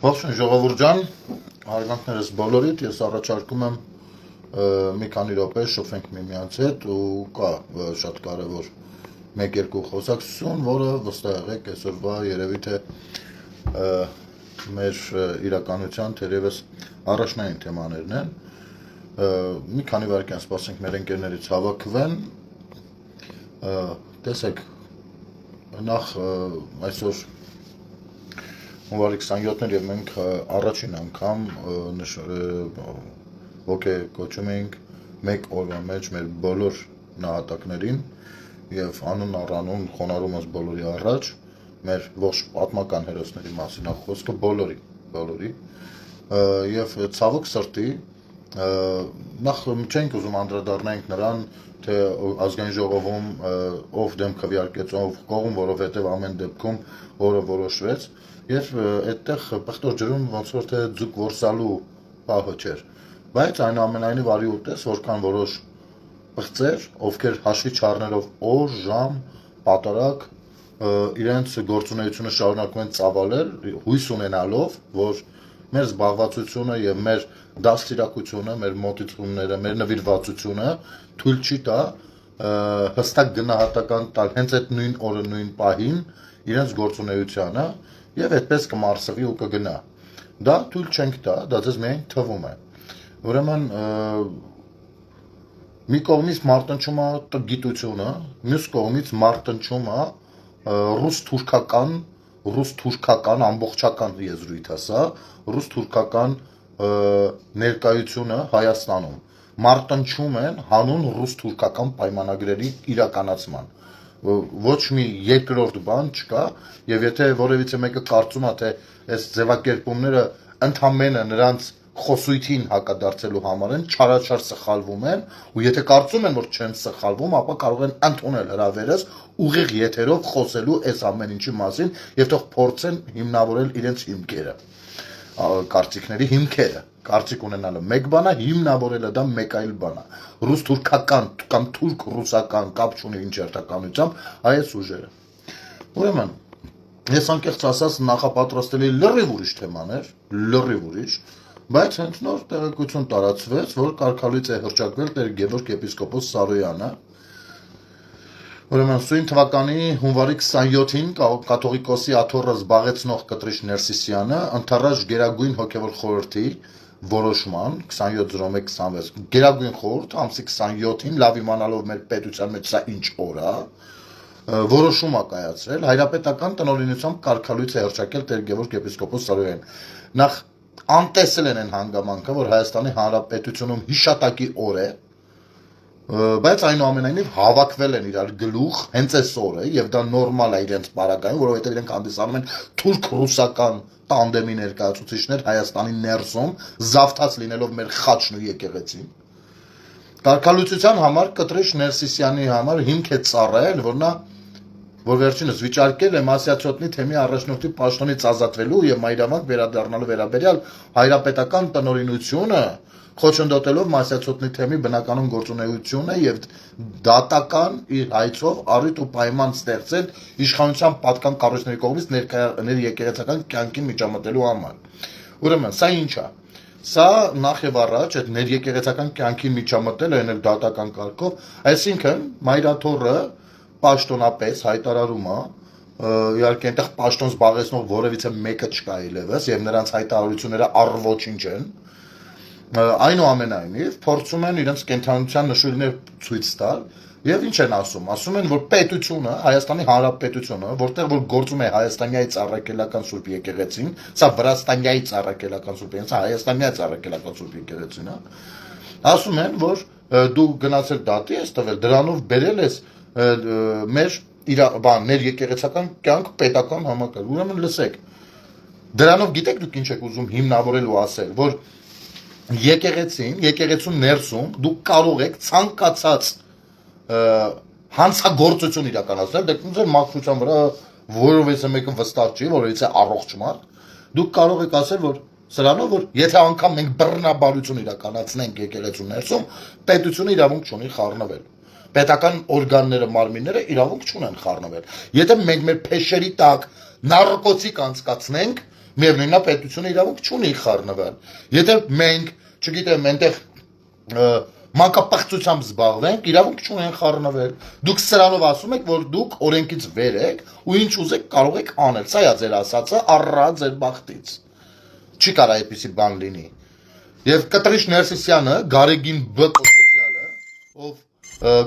Ողջույն ժողովուրդ ջան, հարգանքներս բոլորիդ, ես առաջարկում եմ մի քանի րոպե շփվենք միմյանց հետ ու կա շատ կարևոր 1-2 խոսակցություն, որը վստահ եղեք այսօրվա երևի թե մեր իրականության թերևս առաջնային թեմաներն են։ Մի քանի վայրկյան սպասենք մեր ընկերներից հավաքվեն։ Տեսեք, նախ այսօր հունվարի 27-ն եւ մենք առաջին անգամ ոգեկոչում ենք մեկ օրվա մեջ մեր բոլոր նահատակներին եւ անուն առանուն խոնարհում ես բոլորի առաջ մեր ողջ պատմական հերոսների մասին խոսքը բոլորի եւ ցավոք սրտի նախ չենք ուզում անդրադառնանք նրան թե ազգային ժողովում ով դեմ քվեարկեց ով կողմ, որովհետեւ ամեն դեպքում օրը որոշվեց եւ այդտեղ պղտոր ջրում ոնց որ թե ձուկ որսալու պահը չէր, բայց այնուամենայնիվ արի ուտես որքան որոշ պղծեր, ովքեր հաշվի չառնելով օր, ժամ, պատարագ իրենց գործունեությունը շարունակում են ծավալել, հույս ունենալով, որ մեր զբաղվածությունը եւ մեր դաստիարակությունը, մեր մոտեցումները, մեր նվիրվածությունը թույլ չի տա հստակ գնահատական տալ հենց այդ նույն օրը, նույն պահին իրենց գործունեությանը եւ այդպես կմարսվի ու կգնա։ Դա թույլ չենք տա, դա ձեզ միայն թվում է։ Ուրեմն մի կողմից մարտնչում է գիտությունը, մյուս կողմից մարտնչում է ռուս-թուրքական ամբողջական եզրույթ է սա, ռուս-թուրքական ներկայությունը Հայաստանում։ Մարտնչում են հանուն ռուս-թուրքական պայմանագրերի իրականացման։ Ոչ մի երկրորդ բան չկա, եւ եթե որևիցե մեկը կարծում է, թե այս ձևակերպումները ընդհանրապես նրանց խոսույթին հակադարձելու համար են, չարաչար սխալվում են, ու եթե կարծում են, որ չեն սխալվում, ապա կարող են ընդունել հրավերս ուղիղ եթերով խոսելու այս ամեն ինչի մասին եւ թող փորձեն հիմնավորել իրենց հիմքերը, կարծիքների հիմքերը։ Կարծիք ունենալը մեկ բան է, հիմնավորելը դա մեկ այլ բան է։ Ռուս-թուրքական կամ թուրք-ռուսական կապ չունի ինչ երթականությամբ այս ուժերը։ Ուրեմն, ես անկեղծ ասած նախապատրաստելի լրիվ ուրիշ թեմաներ, լրիվ ուրիշ, բայց հենց նոր տեղեկություն տարածվեց, որ կարգալույծ է հռչակվել Տեր Գևորգ եպիսկոպոս Սարոյանը։ Ուրեմն սույն թվականի հունվարի 27-ին կաթողիկոսի աթոռը զբաղեցնող Կտրիշ Ներսիսյանը ընդառաջ Գերագույն հոգևոր խորհրդի որոշման 270126 Գերագույն խորհուրդ ամսի 27-ին լավ իմանալով մեր պետության մեջ սա ինչ օր է, որոշում է կայացրել հայրապետական տնօրինությամբ կարգալույծ է հռչակել Տեր Գևորգ եպիսկոպոս Սարոյան։ Նախ անտեսել են այն հանգամանքը, որ Հայաստանի Հանրապետությունում հիշատակի օր է, բայց այնուամենայնիվ հավաքվել են իրար գլուխ հենց այս օրը եւ դա նորմալ է իրենց պարագայում, որովհետեւ իրենք հանդիսանում են թուրք-ռուսական տանդեմի ներկայացուցիչներ Հայաստանի ներսում, զավթած լինելով մեր խաչն ու եկեղեցին։ Կարգալույցության համար Կտրիշ Ներսիսյանի համար հիմք է ծառայել, որ վերջինս վիճարկել է Մասյացոտնի թեմի առաջնորդի պաշտոնից ազատվելու եւ մայրավանք վերադառնալու վերաբերյալ հայրապետական տնօրինությունը խոչընդոտելով Մասյացոտնի թեմի բնականon գործունեությունը եւ դատական իր հայցով առիթ ու պայման ստեղծել իշխանության պատկան կառույցների կողմից ներեկեղեցական կյանքին միջամտելու համար։ Ուրեմն, սա ինչ է։ Սա նախ եւ առաջ այդ ներեկեղեցական կյանքին միջամտելը այն էլ դատական կարգով, այսինքն մայրաթոռը պաշտոնապես հայտարարում է, իհարկե այնտեղ պաշտոն զբաղեցնող որևիցե մեկը չկա այլևս եւ նրանց հայտարարությունները առ-ոչինչ են։ Այնուամենայնիվ փորձում են իրենց կենթանության նշույլներ ցույց տալ եւ ինչ են ասում։ Ասում են, որ պետությունը, Հայաստանի Հանրապետությունը, որտեղ որ գործում է Հայաստանյայից առաքելական Սուրբ եկեղեցին, սա Վրաստանյայից առաքելական Սուրբ եկեղեցին, սա Հայաստանյայից առաքելական Սուրբ եկեղեցին է, ասում են, որ դու գնացել դատի ես տվել, դրանով բերել ես մեր եկեղեցական կյանք պետական համակարգ։ Ուրեմն լսեք, դրանով գիտեք դուք ինչ եք ուզում հիմնավորել ու ասել, որ եկեղեցու ներսում դուք կարող եք ցանկացած հանցագործություն իրականացնել, դեպի ձեր մաքրության վրա որովհետեւ մեկը վստահ չի, որովհետեւ առողջ մարդ, դուք կարող եք ասել, որ սրանով որ եթե անգամ մենք բռնաբարություն իրականացնենք եկեղեցու ներսում, պետությունը իրավունք չունի խառնվել։ Պետական օրգանները, մարմինները իրավունք չունեն խառնվել։ Եթե մենք մեր փեշերի տակ նարկոտիկ անցկացնենք, Միևնույնն է պետությունը իրավունք չունի խառնվել։ Եթե մենք, չգիտեմ, այնտեղ մանկապղծությամբ զբաղվենք, իրավունք չունեն խառնվել։ Դուք սրանով ասում եք, որ դուք օրենքից վեր եք ու ինչ ուզեք կարող եք անել։ Սա է ձեր ասածը, առա ձեր բախտից։ Չի կարա այդպիսի բան լինի։ Եվ Կտրիշ Ներսիսյանը, Գարեգին Բ կոչեցյալը, ով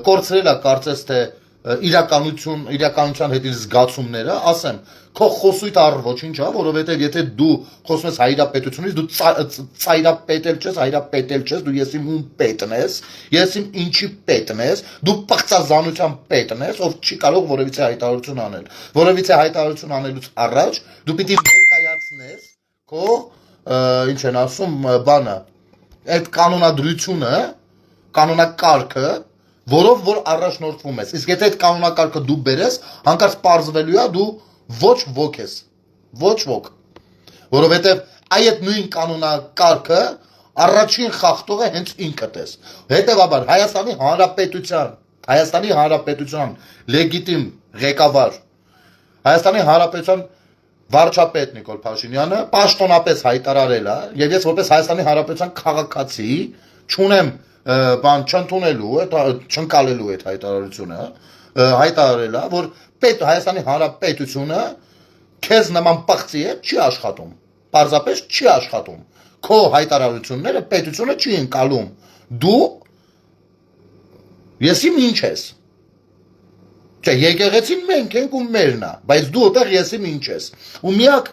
կորցրել է կարծես թե իրականության հետ իր զգացումները, ասեմ, քո խոսույթ առ ոչինչ է, որովհետև եթե դու խոսում ես հայրապետությունից, դու ծայրապետել չես, հայրապետել չես, դու ես իմ ում պետն ես, ես իմ ինչի պետն ես, դու պղծազանության պետն ես, ով չի կարող որևիցե հայտարարություն անել։ Որևիցե հայտարարություն անելուց առաջ դու պիտի ներկայացնես քո ինչ են ասում բանը, այդ կանոնադրությունը, կանոնակարգը, որով որ առաջնորդվում ես։ Իսկ եթե այդ կանոնակարգը դու բերես, հանկարծ պարզվելու է դու ոչ ոք ես, ոչ ոք, որովհետև այդ նույն կանոնակարգը առաջին խախտողը հենց ինքդ ես։ Հետևաբար Հայաստանի Հանրապետության լեգիտիմ ղեկավար, Հայաստանի Հանրապետության վարչապետ Նիկոլ Փաշինյանը պաշտոնապես հայտարարել է, եւ ես որպես Հայաստանի Հանրապետության քաղաքացի չունեմ բան չընդունելու, չընկալելու այդ հայտարարությունը, հայտարարել է, որ Հայաստանի Հանրապետությունը քեզ նման պղծի է չի աշխատում, պարզապես չի աշխատում, քո հայտարարությունները պետությունը չի ընկալում, դու եսի ինչ ես, չէ, եկեղեցին մենք ենք ու մերն է, բայց դու այդտեղ եսի ինչ ես, ու միակ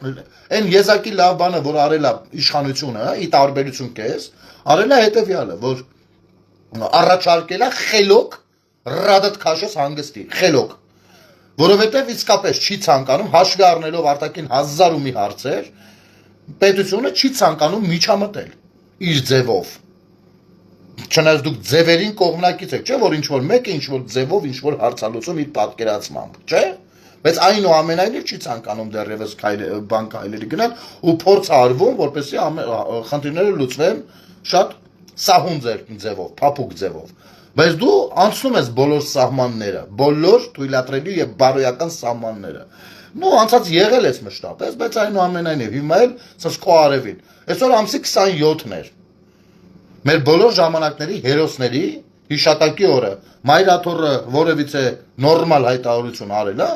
այն եզակի լավ բանը, որ արել է իշխանությունը, ի տարբերություն քեզ, արել է հետևյալը, որ առաջարկել է խելոք Ռադատ Քաշես հանգստի, խելոք, որովհետև իսկապես չի ցանկանում, հաշվի առնելով արտաքին 1000 ու մի հարցեր, պետությունը չի ցանկանում միջամտել իր ձևով։ Չնայած դուք ձևերին կողմնակից եք, չէ՞ որ ինչ որ մեկը ինչ որ ձևով ինչ որ հարցալուծում իր պատկերացմամբ, չէ՞։ Բայց այնուամենայնիվ չի ցանկանում դեռևս բան քայլերի գնալ ու փորձ արվում, որպեսզի խնդիրները լուծվեն շատ սահուն ձևով, փափուկ ձևով։ Բայց դու անցնում ես բոլոր սահմանները, բոլոր թույլատրելի եւ բարոյական սահմանները։ Նու անցած եղել ես մշտապես, բայց այնուամենայնիվ հիմա էլ սսկո արևին։ Այսօր ամսի 27-ն էր։ Մեր բոլոր ժամանակների հերոսների հիշատակի օրը Մայրաթորը որևիցե նորմալ հայտարարություն արել է,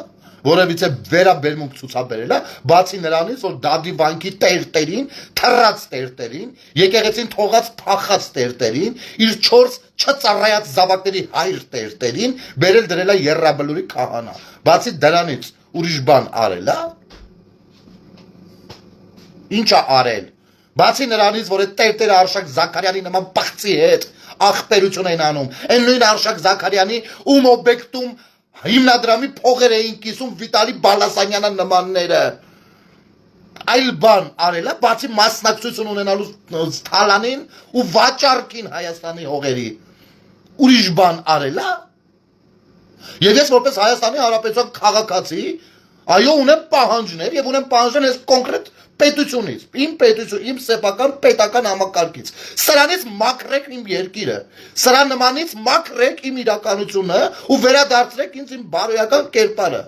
որևիցե վերաբերմունք ցուցաբերել է, բացի նրանից, որ Դադի վանքի տերտերին, թռած տերտերին, եկեղեցին թողած փախած տերտերին, իր 4 չծառայած զավակների հայր տերտերին բերել դրել է Եռաբլուրի քահանա։ Բացի դրանից ուրիշ բան արել է։ Ինչ է արել։ Բացի նրանից, որ այդ տերտերը Արշակ Զաքարյանի նման պղծի հետ ախպերություն են անում, այն նույն Արշակ Զաքարյանի ում օբյեկտում հիմնադրամի փողեր էին կիսում Վիտալի Բալասանյանը նմանները։ Այլ բան արել է, բացի մասնակցություն ունենալու թալանին ու վաճառքին Հայաստանի հողերի։ Ուրիշ բան արել է։ Եվ ես որպես Հայաստանի Հանրապետության քաղաքացի, այո, ունեմ պահանջներ եւ ունեմ պահանջներ այս կոնկրետ պետությունից, իմ պետություն, իմ սեփական պետական համակարգից։ Սրանից մաքրեք իմ երկիրը, սրա նմանից մաքրեք իմ իրականությունը ու վերադարձրեք ինձ իմ բարոյական կերպարը։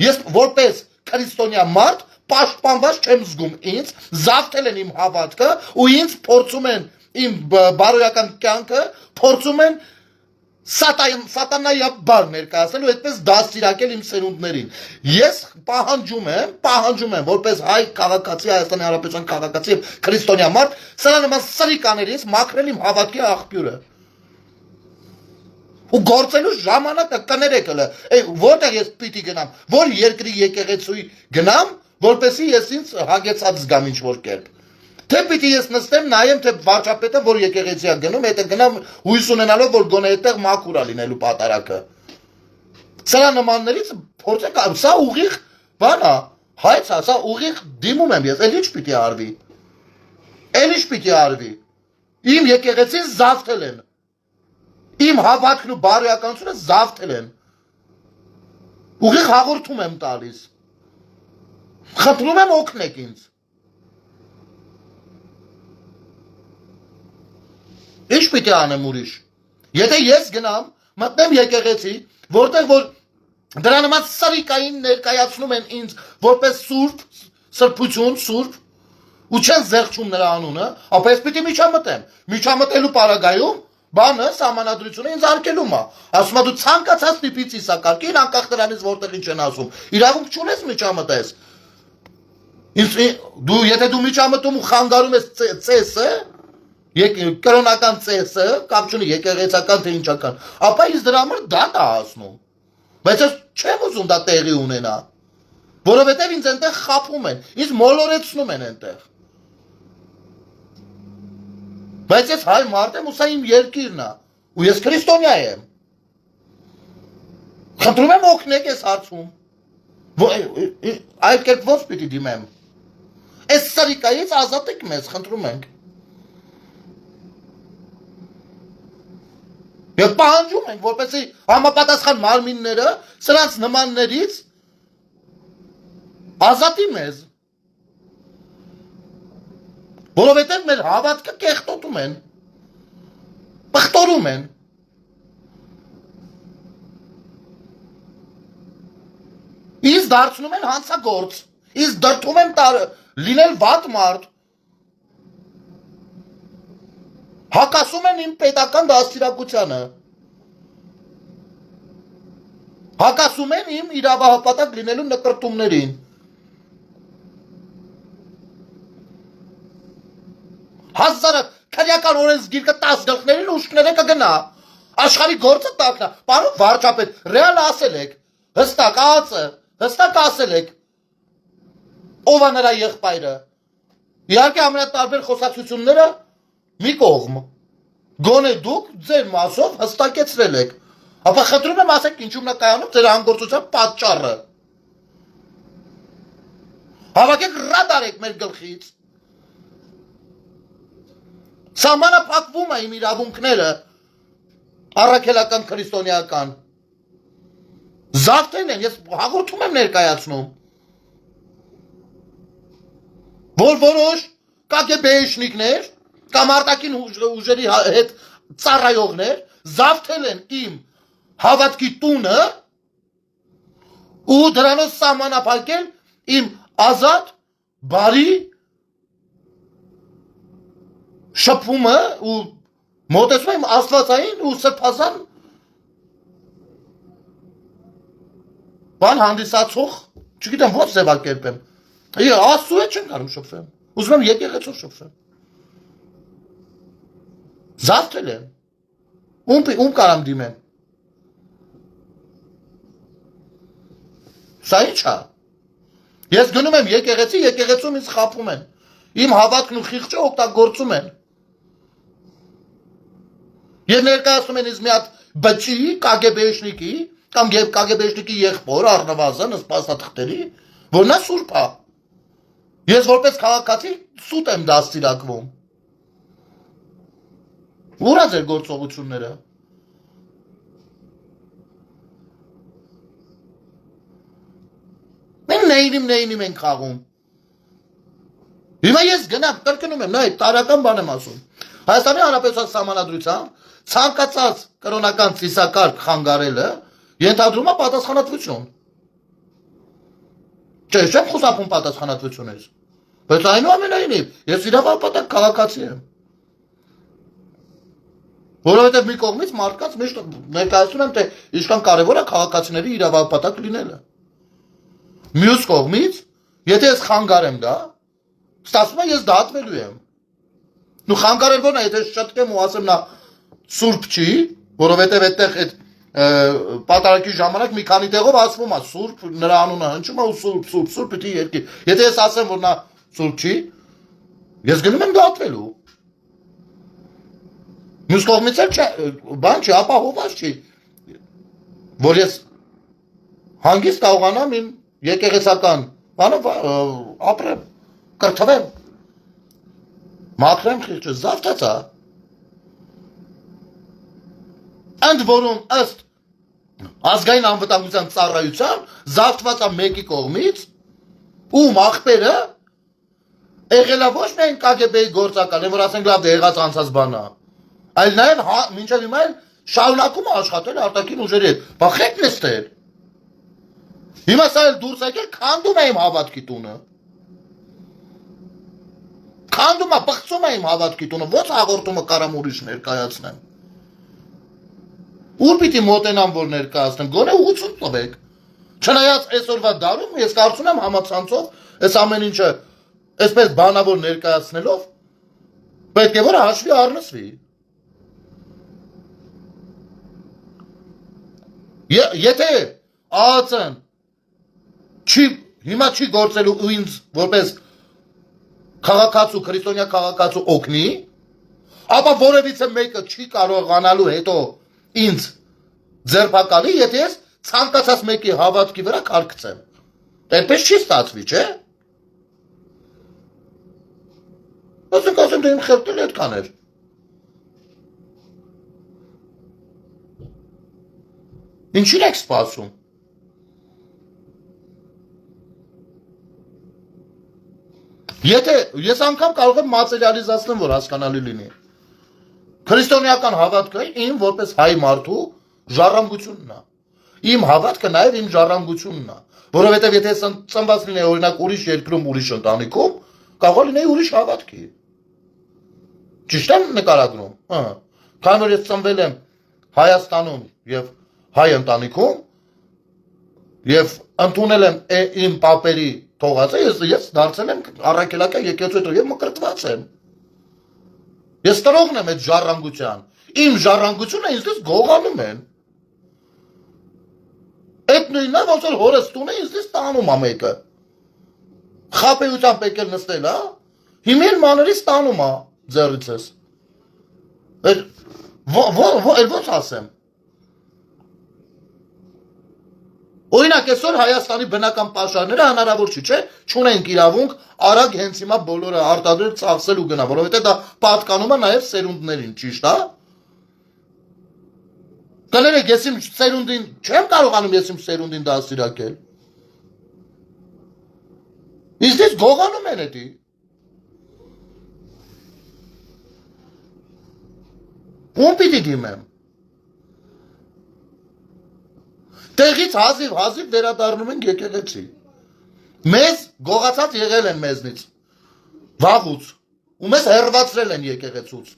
Ես որպես քրիստոնյա մարդ պաշտպանված չեմ զգում ինձ, զավթել են իմ հավատքը ու ինձ փորձում են իմ բարոյական կյանքը, փորձում են սատանայաբար ներկայացնել ու այդպես դաստիարակել իմ սերունդներին։ Ես պահանջում եմ, որպես հայ քաղաքացի, Հայաստանի Հանրապետության քաղաքացի եւ քրիստոնյա մարդ, սրա նման սրիկաներից մաքրել իմ հավատքի աղբյուրը։ Ու գործելու ժամանակը կներեք հələ, որտեղ ես պիտի գնամ, որ երկրի եկեղեցուի գնամ, որպեսզի ես ինձ հագեցած զգամ ինչ-որ կերպ։ Թե պիտի ես նստեմ, նայեմ, թե վարչապետը որ եկեղեցի է գնում, հետո գնամ հույս ունենալով, որ գոնե այդտեղ մաքուր է լինելու պատարակը։ Սրա նմաններից փորձեք, սա ուղիղ բան է, հայց է, սա ուղիղ դիմում եմ ես, էլ ինչ պիտի արվի։ Էլ ինչ պիտի արվի։ Իմ եկեղեցին զավթել են։ Իմ հավատքն ու բարոյականությունը զավթել են։ Ուղիղ հաղորդում եմ տալիս։ Խնդրում եմ օգնեք ինձ։ Ինչ պիտի անեմ ուրիշ։ Եթե ես գնամ, մտնեմ եկեղեցի, որտեղ որ դրա նման սրիկային ներկայացնում են ինձ որպես սուրբ, սրբություն, սուրբ, ու չեն զեղչում նրա անունը, ապա ես պիտի միջամտեմ։ Միջամտելու պարագայում բանը սահմանադրությունը ինձ արկելում է։ Ասում է դու ցանկացած տիպի ծիսակարգին անկախ նրանից որտեղին չեն ասում։ Իրավունք չունես միջամտես։ Դու եթե դու միջամտում ու խանգարում ես CS-ը, կրոնական CS-ը, կապ չունի եկեղեցական թե ինչական, ապա ինձ դրա համար դատ է ասնում։ Բայց ես չեմ ուզում դա տեղի ունենա, որովհետև ինձ այնտեղ խաբում են, ինձ մոլորեցնում են այնտեղ։ Բայց ես հայ մարդ եմ ու սա իմ երկիրն է, ու ես քրիստոնյա եմ։ Խնդրում եմ օգնեք ես հարցում։ Այդ կերպ ո՞նց պիտի դիմեմ։ Այս սրիկայից ազատեք մեզ, խնդրում ենք։ Եվ պահանջում ենք, որպեսզի համապատասխան մարմինները սրանց նմաններից ազատի մեզ։ Որովհետև մեր հավատքը կեղտոտում են, պղտորում են։ Ինձ դարձնում են հանցագործ, ինձ դրդում են լինել վատ մարդ, հակասում են իմ պետական դաստիարակությանը, հակասում են իմ իրավահպատակ լինելու նկրտումներին, հազարը քրեական օրենսգիրքը 10 գլխներին ուշքները կգնա, աշխարհի գործը տակնա, պարոն վարչապետ, ռեալ ասել եք, հստակ ասել եք, ով է նրա եղբայրը, իհարկե ամենատարբեր խոսակցությունները մի կողմ, գոնե դուք ձեր մասով հստակեցրել եք, ապա խնդրում եմ ասեք ինչու՞մն է կայանում ձեր անգործության պատճառը, հավաքեք ռադարեք մեր գլխից, սահմանափակվում է իմ իրավունքները, առաքելական քրիստոնեական, զավթել են, ես հաղորդում եմ ներկայացնում, որ որոշ կագեբեշնիկներ կամ արտաքին ուժերի հետ ծառայողներ զավթել են իմ հավատքի տունը ու դրանով սահմանափակել իմ ազատ, բարի շփումը ու մոտեցում եմ աստվածային ու սրբազան բան հանդիսացող, չգիտեմ ո՞նց ձևակերպեմ, Աստծու հետ չեմ կարող շփվեմ, ուզում եմ եկեղեցով շփվեմ, զավթել եմ, ում կարամ դիմեմ, սա ինչ է, ես գնում եմ եկեղեցի, եկեղեցում ինձ խաբում են, իմ հավատքն ու խիղճը օգտագործում են, և ներկայացնում են ինձ մի հատ բջի, կագեբեշնիկի, կամ կագեբեշնիկի եղբոր առնվազն սպասաթղթերի, որ նա սուրբ է, ես որպես քաղաքացի սուտ եմ դաստիարակվում, ուր է ձեր գործողությունները, մենք նեյնիմ ենք խաղում, հիմա ես գնամ, կրկնում եմ, նայ, տարական բան եմ ասում, Հայաստանի Հանրապետության սահմանադրությամբ ցանկացած կրոնական ծիսակարգ խանգարելը ենթադրում է պատասխանատվություն, չեմ խուսափում պատասխանատվությունից, բայց այնուամենայնիվ, ես իրավապատակ քաղաքացի եմ, որովհետև մի կողմից մարդկանց միշտ ներկայացնում եմ, թե ինչքան կարևոր է քաղաքացիների իրավապատակ լինելը, մյուս կողմից, եթե ես խանգարեմ դա, ստացվում է ես դատվելու եմ, ու խանգարել որն է, եթե շտկեմ ու ասեմ նա սուրբ չի, որովհետև այդտեղ այդ պատարակի ժամանակ մի քանի տեղով ասվում է սուրբ, նրա անունը հնչում է ու սուրբ պիտի երկիր, եթե ես ասեմ, որ նա սուրբ չի, ես գնում եմ դատվելու, մյուս կողմից էլ բան չի, ապահովված չի, որ ես հանգիստ կարողանամ իմ եկեղեցական բանով ապրեմ, կրթվեմ, մաքրեմ խիղճը, զավթած է, ընդ որում ըստ ազգային անվտանգության ծառայության զավթված է մեկի կողմից, ում աղբերը եղել է ոչ միայն KGB-ի գործակալ, որ ասենք լավ դե եղած անցած բան է, այլ նաև մինչև հիմա էլ շարունակում է աշխատել արտաքին ուժերի հետ, բա խեք նստել, հիմա սա էլ դուրս եկել քանդում է իմ հավատքի տունը, Քանդում է, բղծում է իմ հավատքի տունը, ո՞նց հաղորդումը կարամ ուրիշ ներկայացնեմ։ Ուր պիտի մոտենամ, որ ներկայացնեմ, գոնե 80 տվեք։ Չնայած այսօրվա դարում ես կարծում եմ համացանցով այս ամեն ինչը այսպես բանավոր ներկայացնելով պետք է որ հաշվի առնվի։ Եթե ԱԱՑ-ն հիմա չի գործելու ու ինձ որպես քաղաքացու, քրիստոնյա քաղաքացու օգնի, ապա որևիցե մեկը չի կարողանալու հետո ինձ ձերբակալի, եթե ես ցանկացած մեկի հավատքի վրա կարգծեմ։ Այդպես չի ստացվի, չէ՞։ Ասեմ դու իմ խելքել այդքան էր։ Ինչին եք սպասում։ Եթե ես անգամ կարող եմ մատերիալիզացնեմ, որ հասկանալի լինի։ Քրիստոնեական հավատքը իմ որպես հայ մարդու ժառանգությունն է։ Իմ հավատքը նաև իմ ժառանգությունն է, որովհետև եթե ծնված լինեի օրինակ ուրիշ երկրում, ուրիշ ընտանիքում, կարող լինեի ուրիշ հավատքի։ Ճիշտ եմ նկարագրում։ Քանի որ ես ծնվել եմ Հայաստանում եւ հայ ընտանիքում եւ ընդունել եմ իմ պապերի թողածը, ես դարձել եմ առաքելական եկեղեցու հետո եւ մկրտված եմ։ Ես տրողն եմ այդ ժառանգության։ Իմ ժառանգությունը ինձ գողանում են։ Այդ նույնն է, ոնց որ հորս տունը ինձ տանում է մեկը։ Խապեությամբ եկել նստել, հա։ Հիմա մանրից տանում է ձեռիցս։ Ո՞նց ասեմ։ Օրինակ այսօր Հայաստանի բնական պաշարները հնարավոր չի, չէ՞, չունենք իրավունք արագ հենց հիմա բոլորը արտադրել, ծախսել ու գնա, որովհետեւ դա պատկանում է նաև սերունդներին, ճիշտ է։ Կներեք, ես իմ սերունդին չեմ կարողանում ես իմ սերունդին դաստիարակել։ Իսկ գողանում են էդի։ Ում պիտի դիմեմ։ Տեղից հազիվ վերադառնում են եկեղեցի։ Մեզ գողացած եղել են մեզնից։ Վաղուց։ Ու մեզ հեռացրել են եկեղեցուց։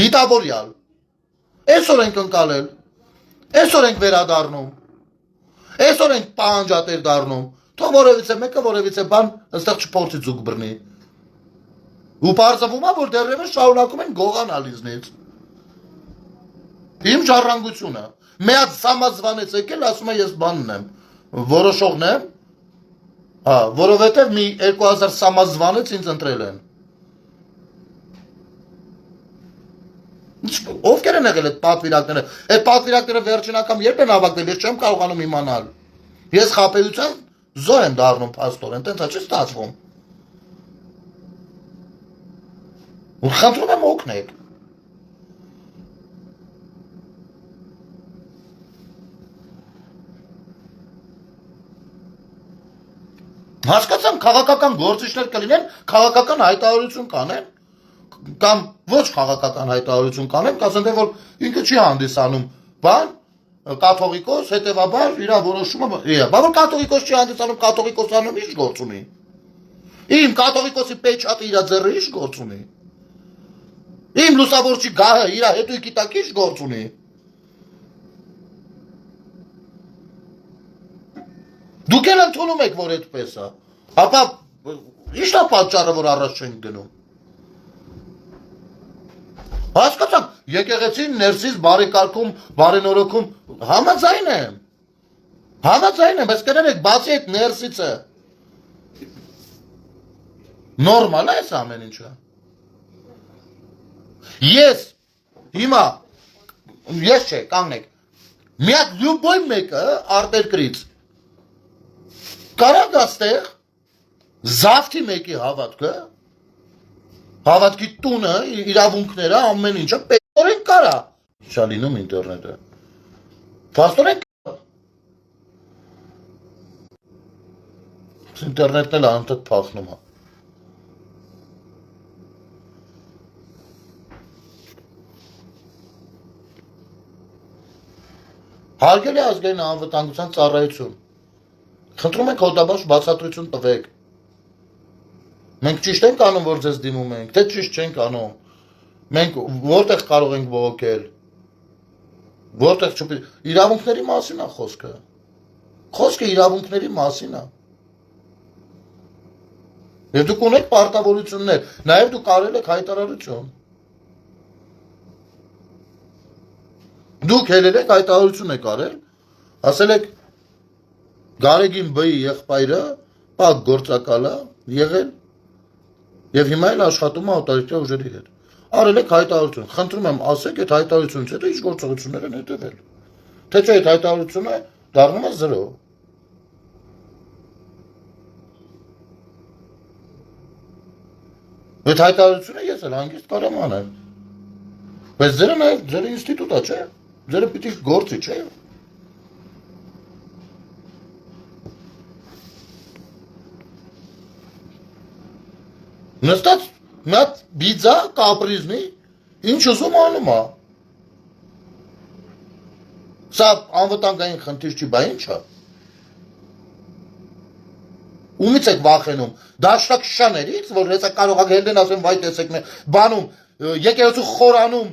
Դիտավորյալ։ Այսօր ենք ընկալել։ Այսօր ենք վերադառնում։ Այսօր ենք պահանջատեր դառնում։ Թող որևիցե մեկը որևիցե բան այստեղ չփորձի ձուկ բռնի։ Ու բարձվում է, որ դեռևս շարունակում են գողանալ ինձնից։ Իմ ժառանգությունը։ Մեծ սամազվանեց եկել, ասում է ես բանն եմ, որոշողն եմ, հա, որովհետև մի 2000 սամազվանեց ինձ ընտրել են։ Ովքեր են եղել այդ պատվիրակները, այդ պատվիրակները վերջին անգամ երբ են հավաքվել, ես չեմ կարողանում իմանալ։ Ես խաբեության զոհ եմ դառնում փաստորեն, տենց չի ստացվում։ Ու խնդրում եմ օգնեք։ Հասկացան քաղաքական գործիչներ կլինեն, քաղաքական հայտարարություն կանեն, կամ ոչ քաղաքական հայտարարություն կանեն, կասեն թե որ ինքը չի հանդիսանում բան, կաթողիկոս, հետևաբար իր որոշումը, բա որ կաթողիկոս չի հանդիսանում, կաթողիկոսանում ինչ գործ ունի։ Իմ կաթողիկոսի պեչատը իր ձեռը ինչ գործ ունի։ Իմ լուսավորչի գահը իր հետույքի տակ ինչ գործ ունի։ Դուք էլ ընդունում եք, որ այդպես է, ապա ի՞նչն է պատճառը, որ առաջ չենք գնում։ Հասկացաք, եկեղեցին ներսից բարեկարգում, բարենորոգում, համաձայն եմ, բայց կներեք, բացի այդ ներսիցը, նորմալ է այս ամեն ինչը։ Ես, հիմա, ես չէ, կանգնեք, միակ լյուբոյ մեկը արտերկրից, կարա գաստեղ զավթի մեկի հավատքը, հավատքի տունը, իրավունքները, ամեն ինչը պետորեն կարա։ Չա լինում ինտերնետը։ Փաստորեն ինտերնետն էլ անընդհատ փախնում է։ Հարգելի ազգային անվտանգության ծառայություն։ Խնդրում ենք հոդաբաց բացատրություն տվեք։ Մենք ճիշտ ենք անում, որ ձեզ դիմում ենք, թե ճիշտ չենք անում։ Մենք որտեղ կարող ենք բողոքել, որտեղ չպետք։ Իրավունքների մասին է խոսքը։ Խոսքը իրավունքների մասին է։ Եվ դուք ունեք պարտավորություններ, նաև դուք արել եք հայտարարություն։ Դուք ելել եք հայտարարություն եք արել, ասել եք Գարեգին Բ-ի եղբայրը պակ գործակալ է եղել եւ հիմա էլ աշխատում է օտարերկրյա ուժերի հետ։ Արել եք հայտարարություն։ Խնդրում եմ ասեք այդ հայտարարությունից հետո ինչ գործողություններ են հետևել։ Թե չէ այդ հայտարարությունը դառնում է 0։ Այդ հայտարարությունը ես էլ հանգիստ կարամ անել։ Բայց ձերը նաև ձեր ինստիտուտա չէ։ Ձերը պիտի գործի չէ։ Նստած մատ բիձա կապրիզնի ինչ ուզում անում է։ Սա անվտանգային խնդիր չի, բա ինչ է։ Ումից եք վախենում, դաշնակշաներից, որ հեսա կարող եք հելնեն ասեն, վայ տեսեք մեր բանում, եկեղեցու խորանում,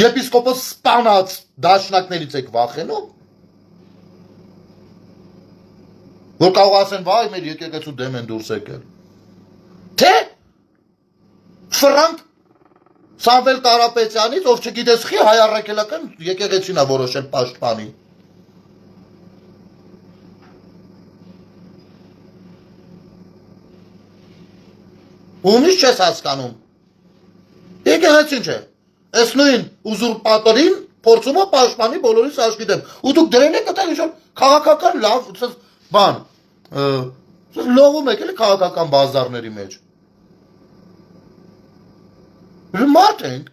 եպիսկոպոս սպանած դաշնակներից եք վախենում, որ կարող ասեն, վայ մեր եկեղեցու դեմ են դուրս եկել։ Թե Ֆրանկ Սամվել Կարապետյանից, ով չգիտես խի հայ առաքելական եկեղեցին է որոշել պաշտպանի։ Ումից չես հասկանում։ Եկեղեցին չէ։ Այս նույն ուզուրպատորին փորձում է պաշտպանի բոլորիս աշխի դեմ։ Ու դուք դրել եք այդտեղ ինչ-որ քաղաքական լավ բան, լողում եք էլի քաղաքական բազարների մեջ։ Մարդ ենք,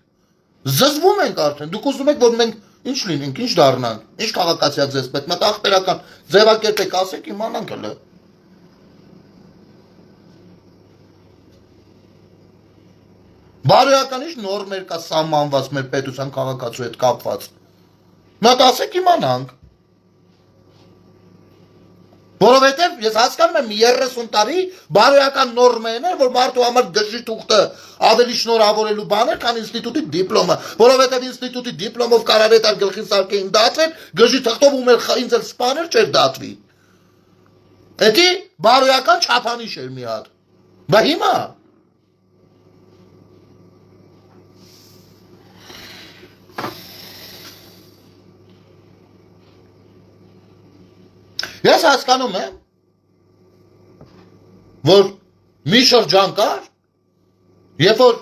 զզվում ենք արդեն, դուք ուզում եք, որ մենք ինչ լինենք, ինչ դառնանք, ինչ քաղաքացիա ձեզ պետք, մատ ախպերական ձևակերպեք, ասեք, իմանանք հլը։ Բարոյական ինչ նորմեր կա սահմանված մեր պետության քաղաքացու հետ կապված։ Մատ ասեք իմանանք։ Որովհետև ես հասկանում եմ 30 տարի բարոյական նորմերն են, որ մարդու համար գժի թուղթը ավելի շնորհավորելու բաներ, քան ինստիտուտի դիպլոմը, որովհետև ինստիտուտի դիպլոմով կարար այդ գլխին սարքեին դատվել, գժի թղթով ու մեր ինձ էլ սպաներ չէր դատվի։ Էդի բարոյական չափանիշ էր մի հատ։ Բա հիմա Ես հասկանում եմ, որ մի շրջան կար, երբ որ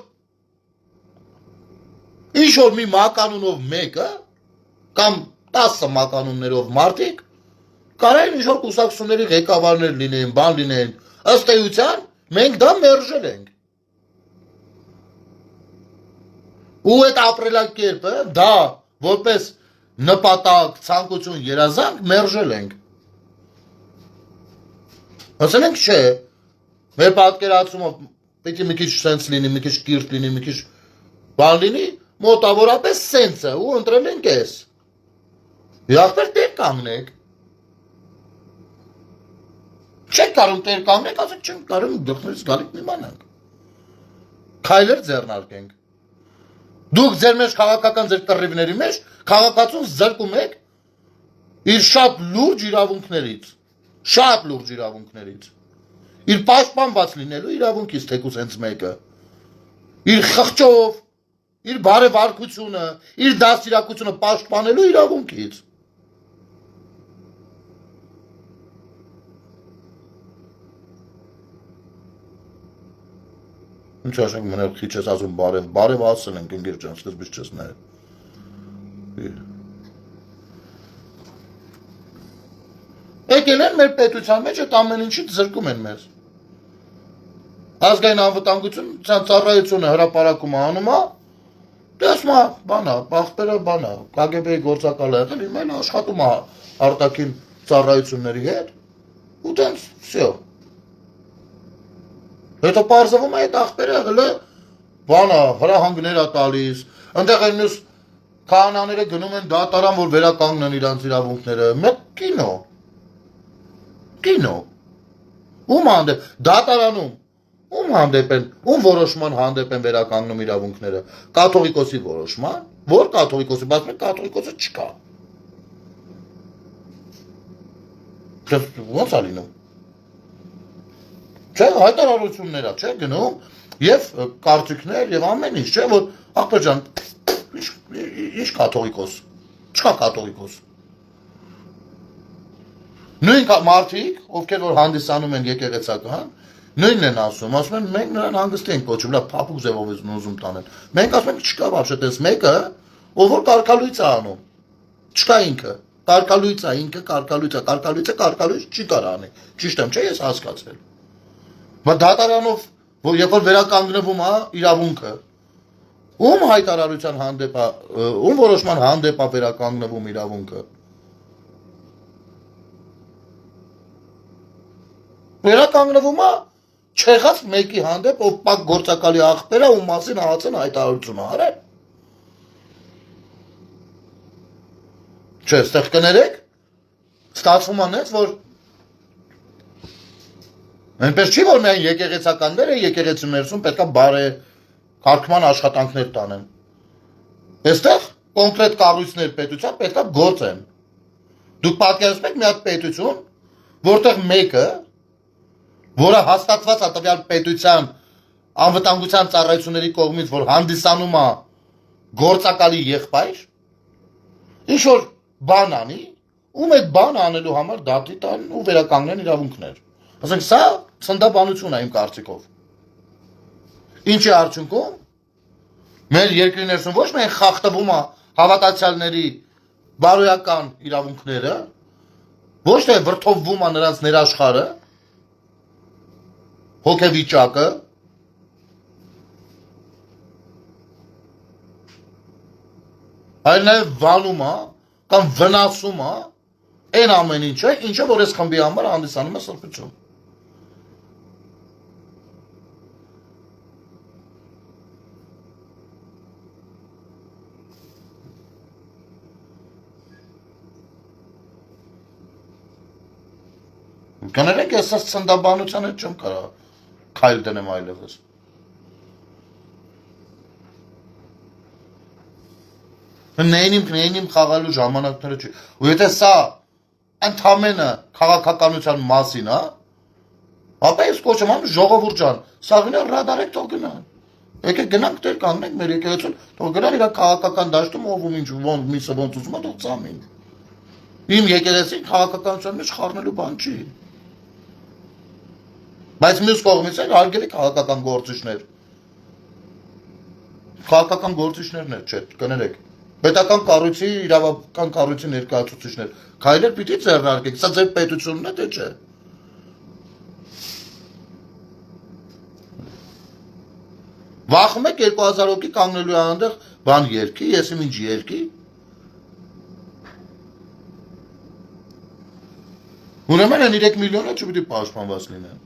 ինչ-որ մի մականունով մեկը, կամ 10 մականուններով մարդիկ, կարային ինչ-որ կուսակցությունների ղեկավարներ լինեին, բան լինեին, ըստ էության, մենք դա մերժել ենք։ Ու այդ ապրելակերպը, դա, որպես նպատակ, ցանկություն, երազանք, մերժել ենք։ Ասել ենք չէ, մեր պատկերացումը պետք է մի քիչ սենց լինի, մի քիչ կիրթ լինի, մի քիչ բան լինի, մոտավորապես սենց է ու ընտրել ենք էս։ Ախպեր տեր կանգնեք։ Չեք կարում տեր կանգնեք, ասեք չենք կարում դրխներից գալիք մի մանանք։ Քայլեր ձեռնարկենք։ Դուք ձեր մեջ քաղաքական ձեր կռիվների մեջ քաղաքացուն զրկում եք իր շատ լուրջ իրավունքներից։ Շատ լուրջ իրավունքներից։ Իր պաշտպանված լինելու իրավունքից թեկուզ հենց մեկը։ Իր խղճով, իր բարեվարկությունը, իր դաստիարակությունը պաշտպանելու իրավունքից։ Ինչ ասենք մնել քիչ ես ասում բարև ասել ենք ընկեր ջան, սկզբից չես նայել։ Եկել են մեր պետության մեջ այդ ամեն ինչից զրկում են մեզ։ Ազգային անվտանգություն ծառայությունը հրապարակումը անում է, դե ասում է, բանա, ախպերը բանա, KGB-ի գործակալը եղել, հիմա էլ աշխատում է արտաքին ծառայությունների հետ, ու դենց, վсё։ Հետո պարզվում է այդ ախպերը եղել է, բանա, հրահանգներ է տալիս, ընդեղ են մյուս քահանաները գնում են դատարան, որ վերականգնեն իրանց իրավունքները, մեկ կինո։ Ում հանդեպ դատարանում ում հանդեպ են ում որոշման հանդեպ են վերականգնում իրավունքները կաթողիկոսի որոշման որ կաթողիկոսի բայց մեր կաթողիկոսը չկա ո՞նց է լինում չէ հայտարարություններ է չէ գնում եւ կարծիքներ եւ ամեն ինչ չէ որ ախպեր ջան ինչ կաթողիկոս չկա կաթողիկոս նույն մարդիկ ովքեր որ հանդիսանում են եկեղեցական նույնն են ասում են մենք նրան հանգստի ենք կոչում լավ փափուկ ձևով են ուզում տանել մենք ասում ենք չկա вообще տես մեկը ով որ կարկալույց է անում չկա ինքը կարկալույցը չի կարող անի ճիշտ եմ չէ ես հասկացել բայց դատարանով որ երբ որ վերականգնվում է իրավունքը ում հայտարարության հանդեպ է ում որոշման հանդեպ է վերականգնվում իրավունքը վերականգնվում է չեղած մեկի հանդեպ ով պակ գործակալի աղբեր է ում մասին ՀԱՑ-ն հայտարարություն արել չէ ստեղ կներեք ստացվում է որ այնպես չի որ միայն եկեղեցականները եկեղեցու ներսում պետք է բարե կարգման աշխատանքներ տանեն այստեղ կոնկրետ կառույցներ պետության պետք է գործեն դուք պատկերացնում եք մի հատ պետություն որտեղ մեկը որը հաստատված է տվյալ պետության անվտանգության ծառայությունների կողմից որ հանդիսանում է գործակալի եղբայր ինչ որ բան անի ում այդ բանը անելու համար դատի տան ու վերականգնեն իրավունքներ ասենք սա ցնդաբանություն է իմ կարծիքով ինչի արդյունքում մեր երկրի ներսում ոչ միայն խախտվում է հավատացյալների բարոյական իրավունքները ոչ թե վրթովվում է նրանց ներաշխարը հոգեվիճակը այլ նաև վանում է կամ վնասում է այն ամեն ինչը ինչը որ այս խմբի համար հանդիսանում է սրբություն կներեք ես այս ցնդաբանության հետ չեմ կարող քայլ դնեմ այլևս նեյնիմ խաղալու ժամանակները չի ու եթե սա ընդամենը քաղաքականության մասին է ապա ես կոչում եմ ժողովուրդ ջան սաղինը ռադարեք թող գնան եկեք գնանք դեր կանգնենք մեր եկեղեցուն թող գնան իր քաղաքական դաշտում ով ում ինչ միսը ոնց ուզում է թող ծամին իմ եկեղեցին քաղաքականության մեջ խառնելու բան չի բայց մյուս կողմից էլ հարգելի քաղաքական գործիչներն էլ չէ կներեք պետական կառույցի իրավական կառույցի ներկայացուցիչներ քայլեր պիտի ձեռնարկեք սա ձեր պետությունն է թե չէ վախում եք 2000 հոգի կանգնելու է այնտեղ բան երկի ես իմ ինչ երկի ուրեմն այն 3 միլիոնը չպիտի պաշտպանված լինեն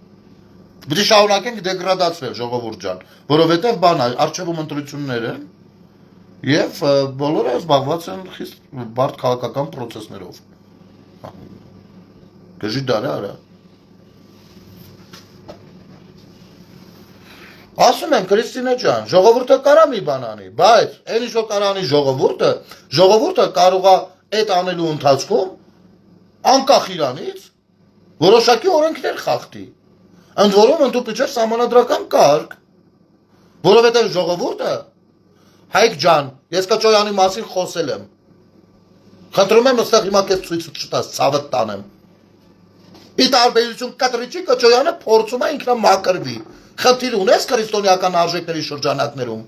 Պիտի շարունակենք դեգրադացվել ժողովուրդ ջան, որովհետև բան արժևում ընտրություններ են եւ բոլորը զբաղված են խիստ բարդ քաղաքական process-ներով։ Գժի դարը արա։ Ասում եմ Քրիստինե ջան, ժողովուրդը կարա մի բան անի, բայց այն ինչ որ կարա անի ժողովուրդը կարող է այդ անելու ընթացքում անկախ իրանից որոշակի օրենքներ խախտի։ Ընդ որում ընդդուպիչեր սահմանադրական կարգ, որովհետև ժողովուրդը, Հայկ ջան, ես Կոչոյանի մասին խոսել եմ, խնդրում եմ ըստեղ հիմա կես ցույց չտաս, ցավդ տանեմ, ի տարբերություն կտրիչի Կոչոյանը փորձում է ինքնամաքրվի, խնդիր ունես քրիստոնեական արժեքների շրջանակներում,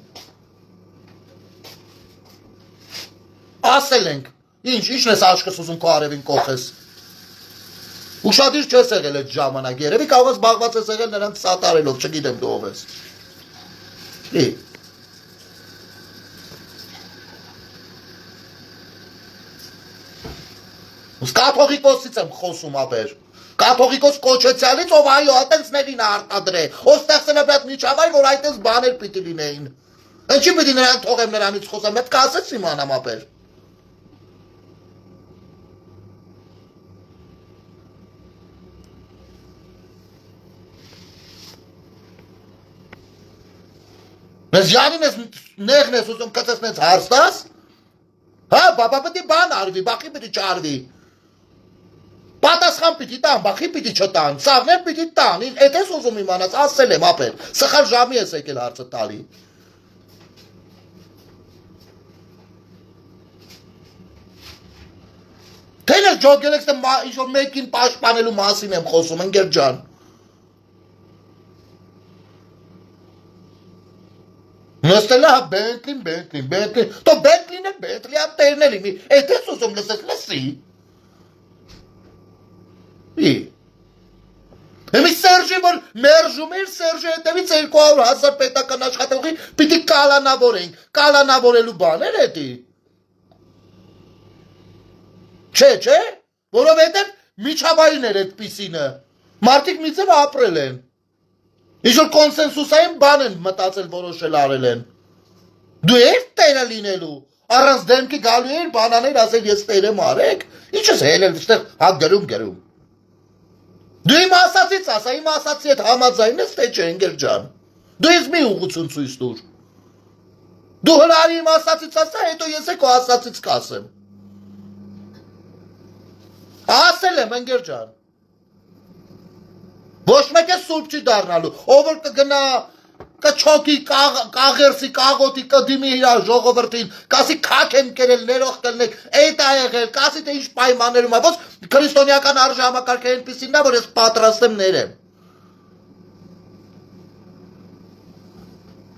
ասել ենք, ինչն ես աչքս ուզում քո արևին կողես, Ուշադիր չես եղել այդ ժամանակ, երևի կարող ես զբաղված ես եղել նրանց սատարելով, չգիտեմ դու ով ես։ Կաթողիկոսից եմ խոսում ապեր։ Կաթողիկոս կոչեցյալից, ով այո, այտենցներին է արտադրել, ով ստեղծել է այդ միջավայր, որ այտենց բաներ պիտի լինեին։ Ինչի պիտի նրան թողեմ նրանից խոսեմ, այդ կասեց իմանամ ապեր։ Ես յանին ես նեղն ես ուզում կծեցնեց հարստաս, հա, բաբա պիտի բան արվի, բախի պիտի չարվի, պատասխան պիտի տան, բախի պիտի չտան, սաղներ պիտի տան, էդ ես ուզում իմանաս, ասել եմ ապել, սխալ ժամի ես եկել հարցը տալի, Թեն ես ջոգել եք, ինչ-որ մեկին պաշտպանելու մասին եմ խոսում, ընկեր ջան, Նստել է հա Բենտլին, տո Բենտլին է Բենտլի հա տերն էլի, էդ ես ուզում լսես լսի, Հիմի Սերժի, որ մերժում էր, Սերժի հետևից 200,000 պետական աշխատողի պիտի կալանավորենք, կալանավորելու բաներ էդի, չէ, որովհետև միջավայրն էր էդպիսինը, մարդիկ մի ձև ապրել են, ինչ-որ կոնսենսուսային բան են մտածել որոշել արել են, դու էր տերը լինելու, առանց դեմքի գալու էր բանաներ ասել ես տեր եմ արեք, ինչ ես հելել ստեղ հա գրում, դու իմ ասացից ասա, իմ ասացի հետ համաձայն ես թե չէ ընկեր ջան, դու ես մի ուղղություն ցույց տուր, դու հրարի իմ ասացից ասա, հետո ես է քո ասացից կասեմ, ասել եմ ընկեր ջան, ոչ մեկ է սուրբ չի դառնալու, ով որ կգնա, կչոքի, կաղերսի, կաղոտի, կդիմի իրար ժողովրդին, կասի քաք եմ կերել, ներող կլնեք, էդ ա եղել, կասի թե ինչ պայմաններում ա, ոնց քրիստոնեական արժանապատվը այնպիսին ա, որ ես պատրաստ եմ ներեմ։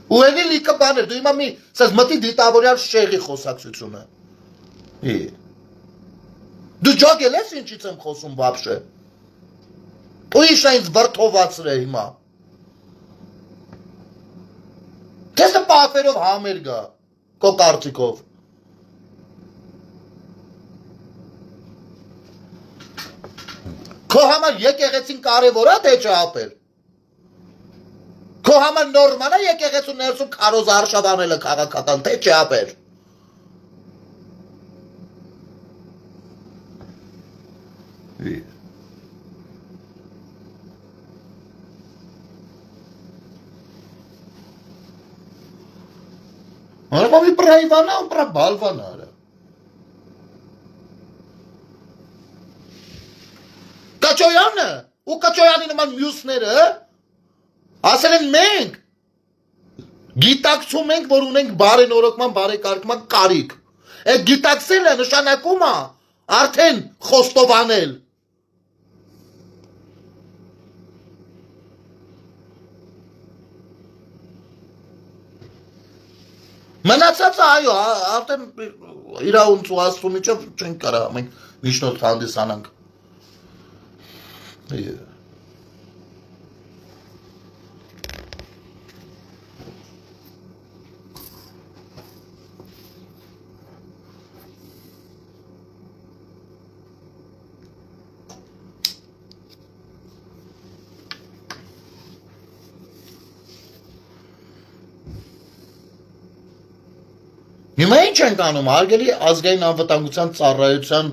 Ու էլի լիքը բաներ, դու հիմա մի, ասես մտի դիտավորյալ շեղի խոսակցությունը։ Դու ջոգել ես ինչից եմ խոսում բաբշե։ Ու ինչ է ինձ վրդովացրե հիմա։ Քեզ պատվերով համեր գա, քո կարծիքով։ Քո համար եկեղեցին կարևոր է թե չէ ապել։ Քո համար նորմալ է եկեղեցու ներսում քարոզ արշավ անելը քաղաքական թե չէ ապել։ Она mi praivana, un prabalvana. Կաչոյանը, ու կաչոյանի նման մյուսները, ասել են մենք, գիտակցում ենք, որ ունենք բարենորոգման, բարեկարգման կարիք, այդ գիտակցելը նշանակում է, արդեն խոստովանել, Մնացածը այո, արդեն իրավունց ու աստծու միջև չենք կարող մենք միջնորդ հանդիսանանք։ Հիմա ինչ ենք անում, հարգելի ազգային անվտանգության ծառայության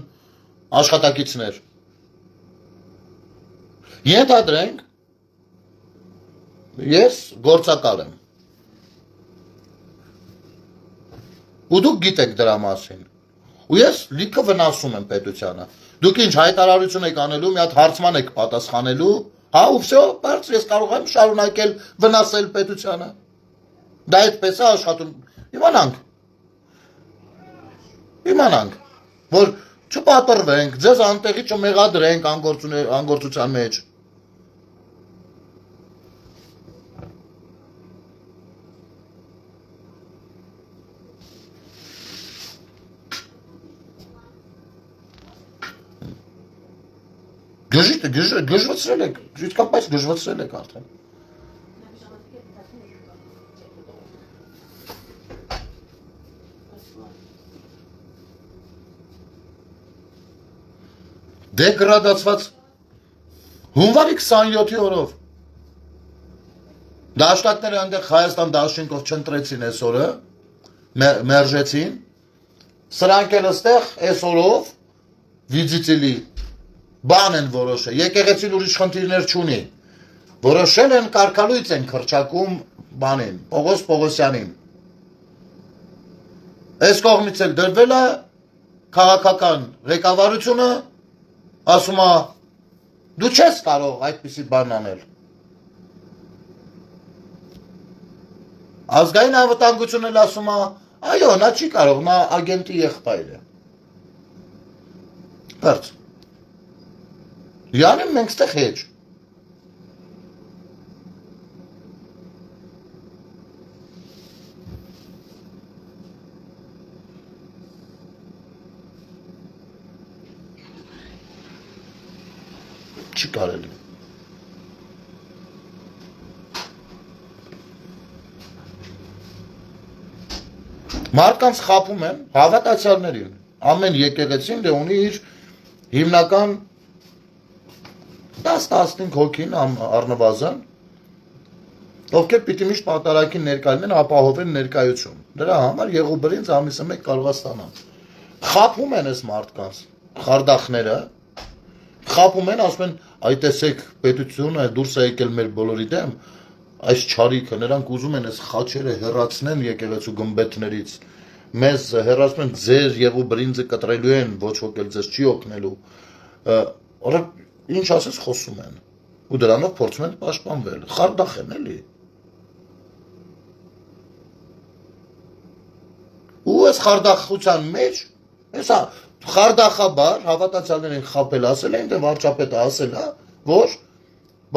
աշխատակիցներ։ Ենթադրենք, ես գործակալ եմ։ Ու դուք գիտեք դրա մասին։ Ու ես լիքը վնասում եմ պետությանը։ Դուք ինչ հայտարարություն եք անելու, մի հատ հարցման եք պատասխանելու, հա ու վсё, բայց ես կարող եմ շարունակել վնասել պետությանը։ Դա այդպես է աշխատում։ Իմանանք, որ չպատրվենք, ձեզ անտեղի չմեղադրենք անգործության մեջ։ Գժվացրել եք, իսկապես գժվացրել եք արդեն։ Դեգրադացված հունվարի 27-ի օրով դաշնակները այնտեղ Հայաստան դաշինքով չընտրեցին այս օրը, մերժեցին, սրանք էլ այստեղ այս օրով վիզիտիլի բան են որոշել, եկեղեցին ուրիշ խնդիրներ չունի, որոշել են կարգալույծ են քրճակում բանին, Պողոս Պողոսյանին։ Այս կողմից էլ դրվել է քաղաքական ղեկավարությունը, ասում է դու չես կարող այդպիսի բան անել։ Ազգային անվտանգությունն էլ ասում է, այո, նա չի կարող, նա ագենտի եղբայր է։ Բարձ։ Յանը մենք ստեղ հեչ։ Չի կարելի։ Մարդկանց խաբում են հավատացյալներին։ Ամեն եկեղեցին դե ունի իր հիմնական 10-15 հոգին առնվազն, ովքեր պիտի միշտ պատարագին ներկայացնեն, ապահովեն ներկայություն։ Դրա համար Եղուբրինց ամիսը մեկ կարող է ստանալ։ Խաբում են այս մարդկանց, խարդախները, խաբում են, ասում են, այ տեսեք, պետությունը դուրս է եկել մեր բոլորի դեմ, այս չարիքը, նրանք ուզում են այս խաչերը հեռացնեն եկեղեցու գմբեթներից, մեզ հեռացնում են ձեր Եղուբրինձը կտրելու են, ոչ ոք էլ ձեզ չի օգնելու, ինչ ասես խոսում են, ու դրանով փորձում են պաշտպանվել, խարդախ են էլի։ Ու այս խարդախության մեջ, հեսա խարդախաբար հավատացյալներին խաբել ասել են, դե վարչապետը ասել է, որ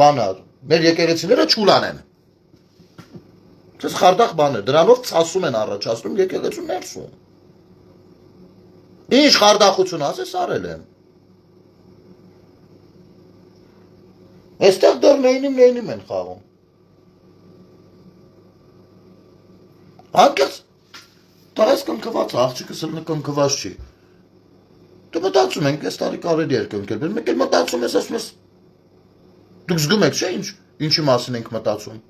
բանար, մեր եկեղեցիները չուլանեն։ Ես խարդախ բան է, դրանով ցասում են առաջացնում եկեղեցու ներսում։ Ինչ խարդախություն ասես արել են։ Այստեղ դեռ նեյնում են խաղում։ Անկեղծ տղես կնքված, աղջիկս էլ կնքված չի։ Դու մտածում ենք, այս տարի կարելի էր կնքել, մեկ էլ մտածում ես, ասում ես, դուք զգում եք, չէ՞ ինչի մասին ենք մտածում։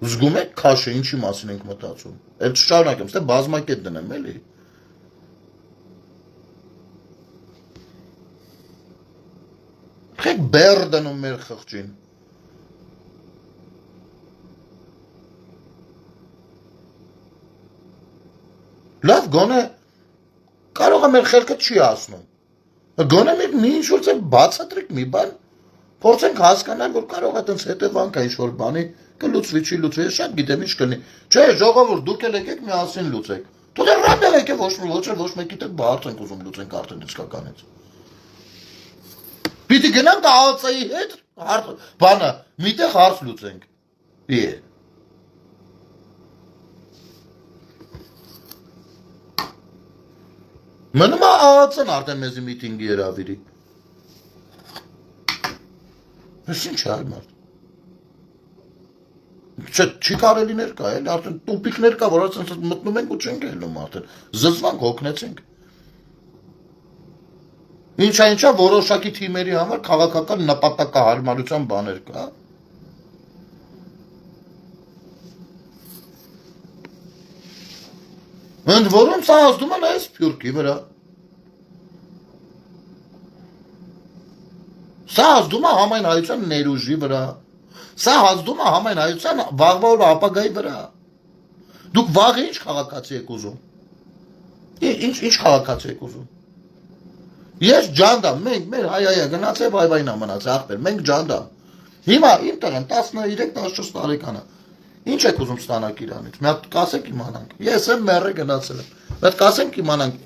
Զգում եք քաշը ինչի մասին ենք մտածում։ Էլ չշարունակեմ, ստե բազմակետ դնեմ, էլի։ Խեք բեր դնում մեր խղճին։ Լավ, գոնե կարող է մեր խելքը չի ասնում։ Գոնե մի ինչ-որ ձև բացատրեք մի բան, փորձենք հասկանալ, որ կարող է տենց հետևանք է ինչ-որ բանի կլուծվի, չի լուծվի, ես շատ գիտեմ ինչ կլինի։ Չէ, ժողովուրդ, դուք էլ եկեք միասին լուծեք։ Դու դեռ ռանդել եկեք ոչ մեկի տեղ բարդ ենք ուզում լուծենք արդեն իսկականից։ Պիտի գնանք ԱԱՑ-ի հետ բանը, միտեղ հարց լուծենք։ Իե։ Մնում է ԱԱՑ-ն արդեն մեզի միտինգի երավիրի։ Ես ինչ է այլ մարդ։ Չի կարելի ներկա, էլ արդեն տուպիկներ կա, որ մտնում ենք ու չենք ելնում արդեն, զզվանք, հոգնեցինք։ Ինչա որոշակի թիմերի համար քաղաքական նպատակահարմարության բաներ կա։ Ընդ որում սա ազդում է այս Սփյուռքի վրա։ Սա ազդում է համայն հայության ներուժի վրա։ Սա ազդում է համայն հայության վաղվա օրվա ապագայի վրա։ Դուք վաղը ինչ քաղաքացի եք ուզում։ Ինչ քաղաքացի եք ուզում։ Ես ջանդամ, մենք մեր հայ գնացել վայվայնա մնացել ախպեր, մենք ջանդամ։ Հիմա իմ տղեն 13-14 տարեկան է։ Ինչ եք ուզում ստանաք իրանից։ Մի հատ կասեք իմանանք։ Ես եմ մեռը գնացել եմ։ Մի հատ կասենք իմանանք։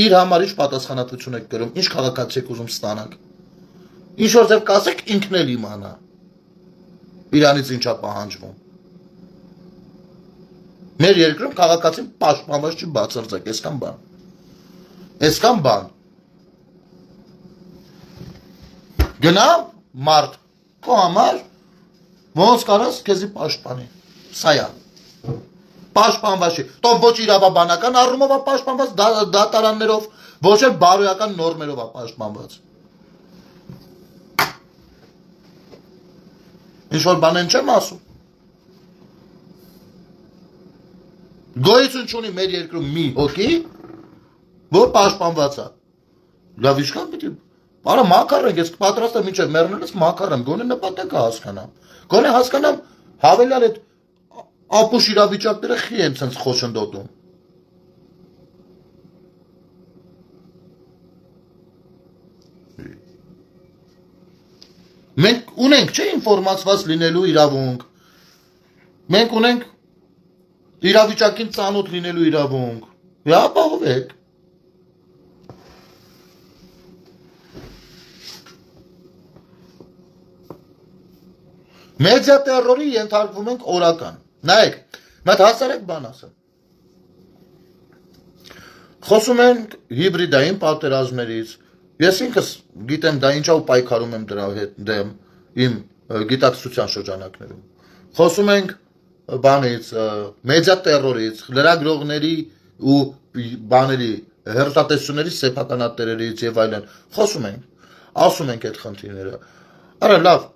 Իր համար ինչ պատասխանատվություն եք կրում, ինչ քաղաքացի եք ուզում ստանաք։ Ինչ որ ձև կասեք ինքն էլ իմանա։ Իրանից ինչա պահանջվում։ Մեր երկրում քաղաքացին պաշտպանված չի բացարձակ, այսքան բան։ Այսքան բան։ Գնա մարդ քո համար ոնց կարաս քեզի պաշտպանի։ Սա է։ Պաշտպանված չի։ Թող ոչ իրավաբանական առումով է պաշտպանված դատարաններով, ոչ էլ բարոյական նորմերով է պաշտպանված։ Ինչ-որ բան են չեմ ասում։ Գոյություն չունի մեր երկրում մի հոգի, որ պաշտպանված է։ Լավ ինչքան պիտի Արա մակար ենք, ես պատրաստ եմ մինչև մեռնելս մակար եմ, գոնե նպատակը հասկանամ։ Գոնե հասկանամ հավելյալ այդ ապուշ իրավիճակները խի են ցենց խոչընդոտում։ Մենք ունենք չէ ինֆորմացված լինելու իրավունք։ Մենք ունենք իրավիճակին ծանոթ լինելու իրավունք։ Ապահովեք։ Մեդիա տերորի ենթարկվում ենք օրական։ Նայեք, մատ հասարակ բան ասեմ։ Խոսում ենք հիբրիդային պատերազմներից։ Ես ինքս գիտեմ դա ինչա ու պայքարում եմ դրա հետ դեմ իմ գիտակցության շրջանակներում։ Խոսում ենք բանից, մեդիա տերորից, լրագրողների ու բաների, հերթատեսությունների սեփականատերերից եւ այլն։ Խոսում ենք, ասում ենք այդ խնդիրները։ Արա լավ,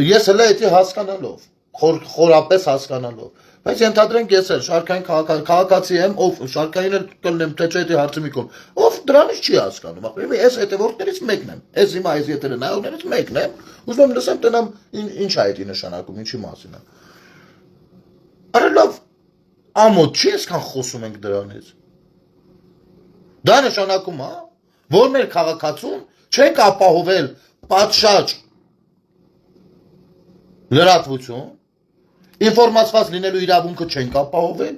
ես հələ էդի հասկանալով, խորապես հասկանալով, բայց ենթադրենք ես էլ շարքային քաղաքացի եմ, ով շարքային էլ կլնեմ, թե չէ էդի հարցը մի կողմ, ով դրանից չի հասկանում, ախպեր, ես հետևորդներից մեկն եմ, ես հիմա այս ետերը նայողներից մեկն եմ, ուզում եմ լսեմ տնամ ինչ է էդի նշանակում, ինչի մասին է։ Արա լավ, ամոթ չի այսքան խոսում ենք դրանից։ Դա նշանակում է, որ մեր քաղաքացուն չենք ապահովել պատշաճ լրատվություն, ինֆորմացված լինելու իրավունքը չենք ապահովել,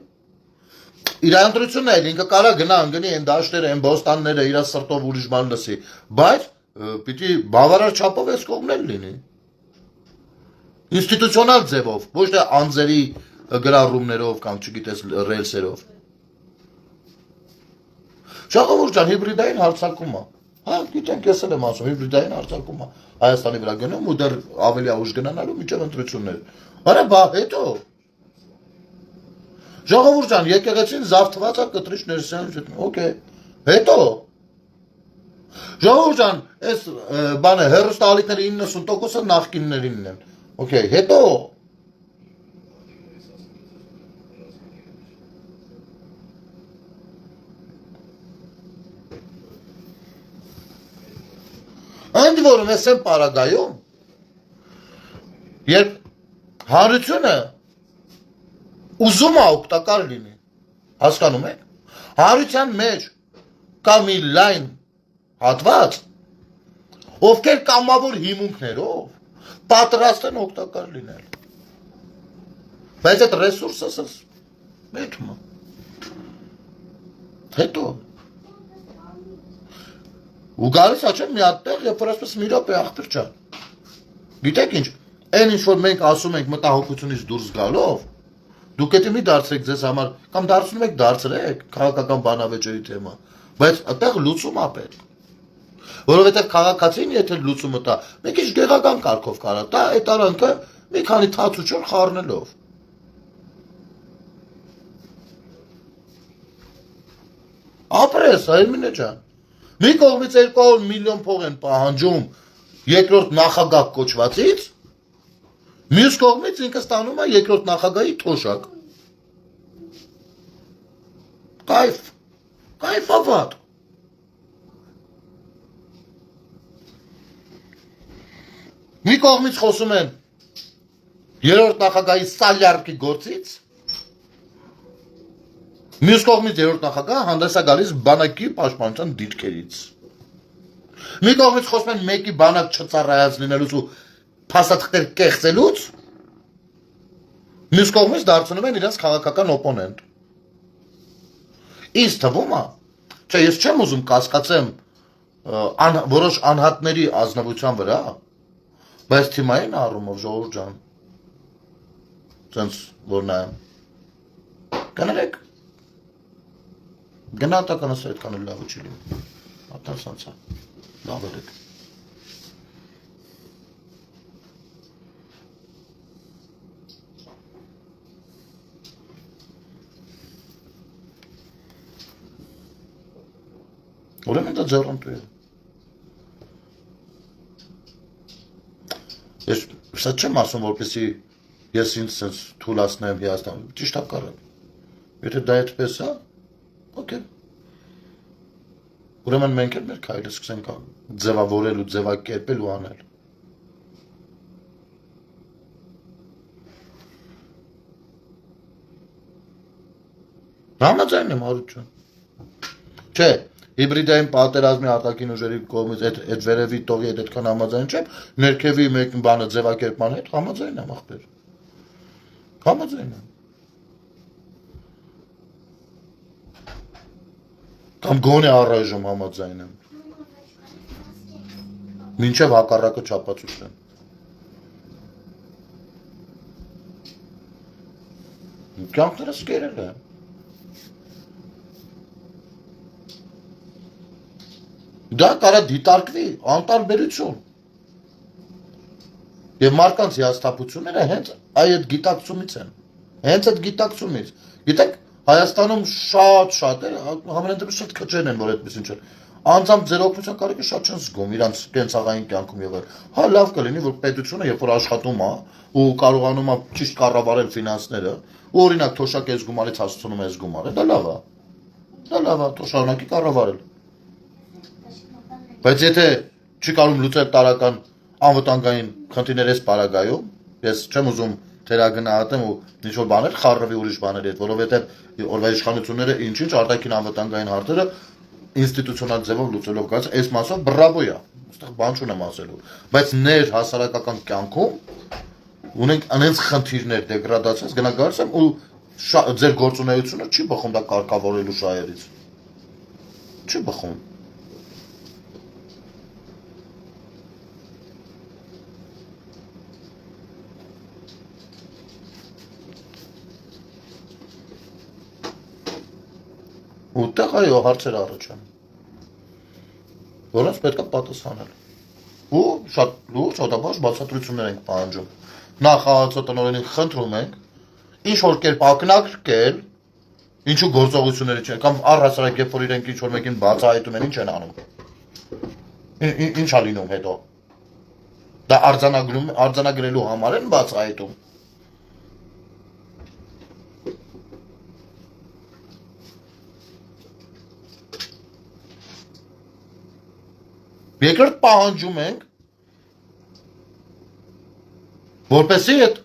իր ընտրությունն է, ինքը կարա գնա անգնի են դաշտերը, են բոստանները, իր սրտով ուրիշ բան լսի, բայց պիտի բավարար չափով այս կողմն էլ լինի, ինստիտուցիոնալ ձևով, ոչ թե անձերի գրառումներով կամ չգիտես ռելսերով։ Ժողովուրդ ջան, հիբրիդային հարձակումը, հա, գիտենք ես էլ եմ ասում, հիբրիդային հարձակումը Հայաստանի վրա գնում ու դեռ ավելի ուշ գնանալու մինչև ընտրություններ։ Արա բա հետո։ Ժողովուրդ ջան, եկեղեցին զավթված է կտրիչ ներսյան, օքեյ։ Հետո։ Ժողովուրդ ջան, այս բանը հերոստալիկների 90%-ը նախկիններինն են։ Okay, հետո Ընդ որում ես եմ պարագայում, երբ հանրությունը ուզում է օգտակար լինի, հասկանում եք, հանրության մեջ կա մի լայն հատված, ովքեր կամավոր հիմունքներով պատրաստ են օգտակար լինել, բայց այդ ռեսուրսը մեջում է, հետո, ու գալիս աչեմ մի հատտեղ, և որ ասպես մի ռոպե աղբեր չան, գիտեք ինչ, այն ինչ որ մենք ասում ենք մտահոգությունից դուրս գալով, դուք էդի մի դարձրեք ձեզ համար, կամ դարձնում եք դարձրեք, քաղաքական բանավեճերի թեմա, բայց այդտեղ լուծում է պետք, որովհետև քաղաքացին եթե լուծումը տա, մի քիչ գեղական կարգով կարա տա, այդ արանքը մի քանի թաց ու չոր խառնելով։ Ապրես, Արմինե ջան, մի կողմից 200 միլիոն փող են պահանջում երկրորդ նախագահ կոչվածից, մյուս կողմից ինքը ստանում է երկրորդ նախագահի թոշակ։ Կայֆ, կայֆավատ։ Մի կողմից խոսում են երրորդ նախագահի սալյարկի գործից, մյուս կողմից երրորդ նախագահը հանդես է գալիս բանակի պաշտպանության դիրքերից։ Մի կողմից խոսում են մեկի բանակ չծառայած լինելուց ու փաստաթղթեր կեղծելուց, մյուս կողմից դարձնում են իրենց քաղաքական օպոնենտ։ Ինձ թվում է, չէ, ես չեմ ուզում կասկածեմ որոշ անհատների ազնվության վրա, բայց թիմային առումով ժողովուրդ ջան, ցենց որ նայեմ, կներեք, գնահատականս այդքան էլ լավը չի լինի, ատասանցա, լավ եք։ Ուրեմն դա ձեռնտու է։ Ես սա չեմ ասում, որպեսի ես ինձ սենց թուլացնեմ հիասնամ, ճիշտ հակառակ։ Եթե դա այդպես է, օքեյ։ Ուրեմն մենք էլ մեր քայլը սկսենք ձևավորել ու ձևակերպել ու անել։ Համաձայն եմ Հարություն։ Չէ, հիբրիդային պատերազմի արտաքին ուժերի կողմից այդ վերևի տողի հետ այդքան համաձայն չեմ, ներքևի մեկ բանը ձևակերպման հետ համաձայն եմ ախպեր։ Համաձայն եմ։ Կամ գոնե առայժմ համաձայն եմ։ Մինչև հակառակը չափածություն։ Կյանքները սկերել է։ Դա կարա դիտարկվի անտարբերություն։ Եվ մարդկանց հիասթափությունները հենց այդ գիտակցումից են։ Հենց այդ գիտակցումից։ Գիտեք, Հայաստանում շատ է, համենայն դեպս շատ քչերն են, որ այդպես ինչ են։ Անձամբ ձեր օգնության կարիքը շատ չեն զգում իրանց կենցաղային կյանքում եւ այլ։ Հա լավ կլինի, որ պետությունը երբ որ աշխատում է ու կարողանում է ճիշտ կառավարել ֆինանսները, ու օրինակ թոշակ էս գումարից հասցնում է էս գումարը, դա լավ է։ Դա լավ է, թող շարունակի կառավարել։ Բայց եթե չի կարող լուծել տարական անվտանգային խնդիրներ այս պարագայում, ես չեմ ուզում թերագնահատեմ ու ինչ-որ բաներ խառնվի ուրիշ բաների հետ, որովհետև օրվա իշխանությունները ինչ-ինչ արտաքին անվտանգային հարցերը ինստիտուցիոնալ ձևով լուծելով գալիս, այս մասով բրավո է, այստեղ բան չունեմ ասելու, բայց ներ հասարակական կյանքում ունենք անենց խնդիրներ, դեգրադացիաս, գնա գալիս եմ ու ձեր գործունեությունը չի բխում դա կարգավորելու շահերից, չի բխում։ Ուտեղ այո հարցեր առաջան, որոնց պետք է պատասխանել։ Ու շատ լուրջ հոտաբար բացատրություններ ենք պահանջում։ Նախ խաղացողներին խնդրում ենք ինչ-որ կերպ ակնարկել, ինչու գործողությունների չեն, կամ առհասարակ երբ որ իրենք ինչ-որ մեկին բացահայտում են, ինչ են անում։ Ինչ է լինում հետո։ Դա արձանագրելու համար են բացահայտում։ Երկրորդ պահանջում ենք, որպեսզի այդ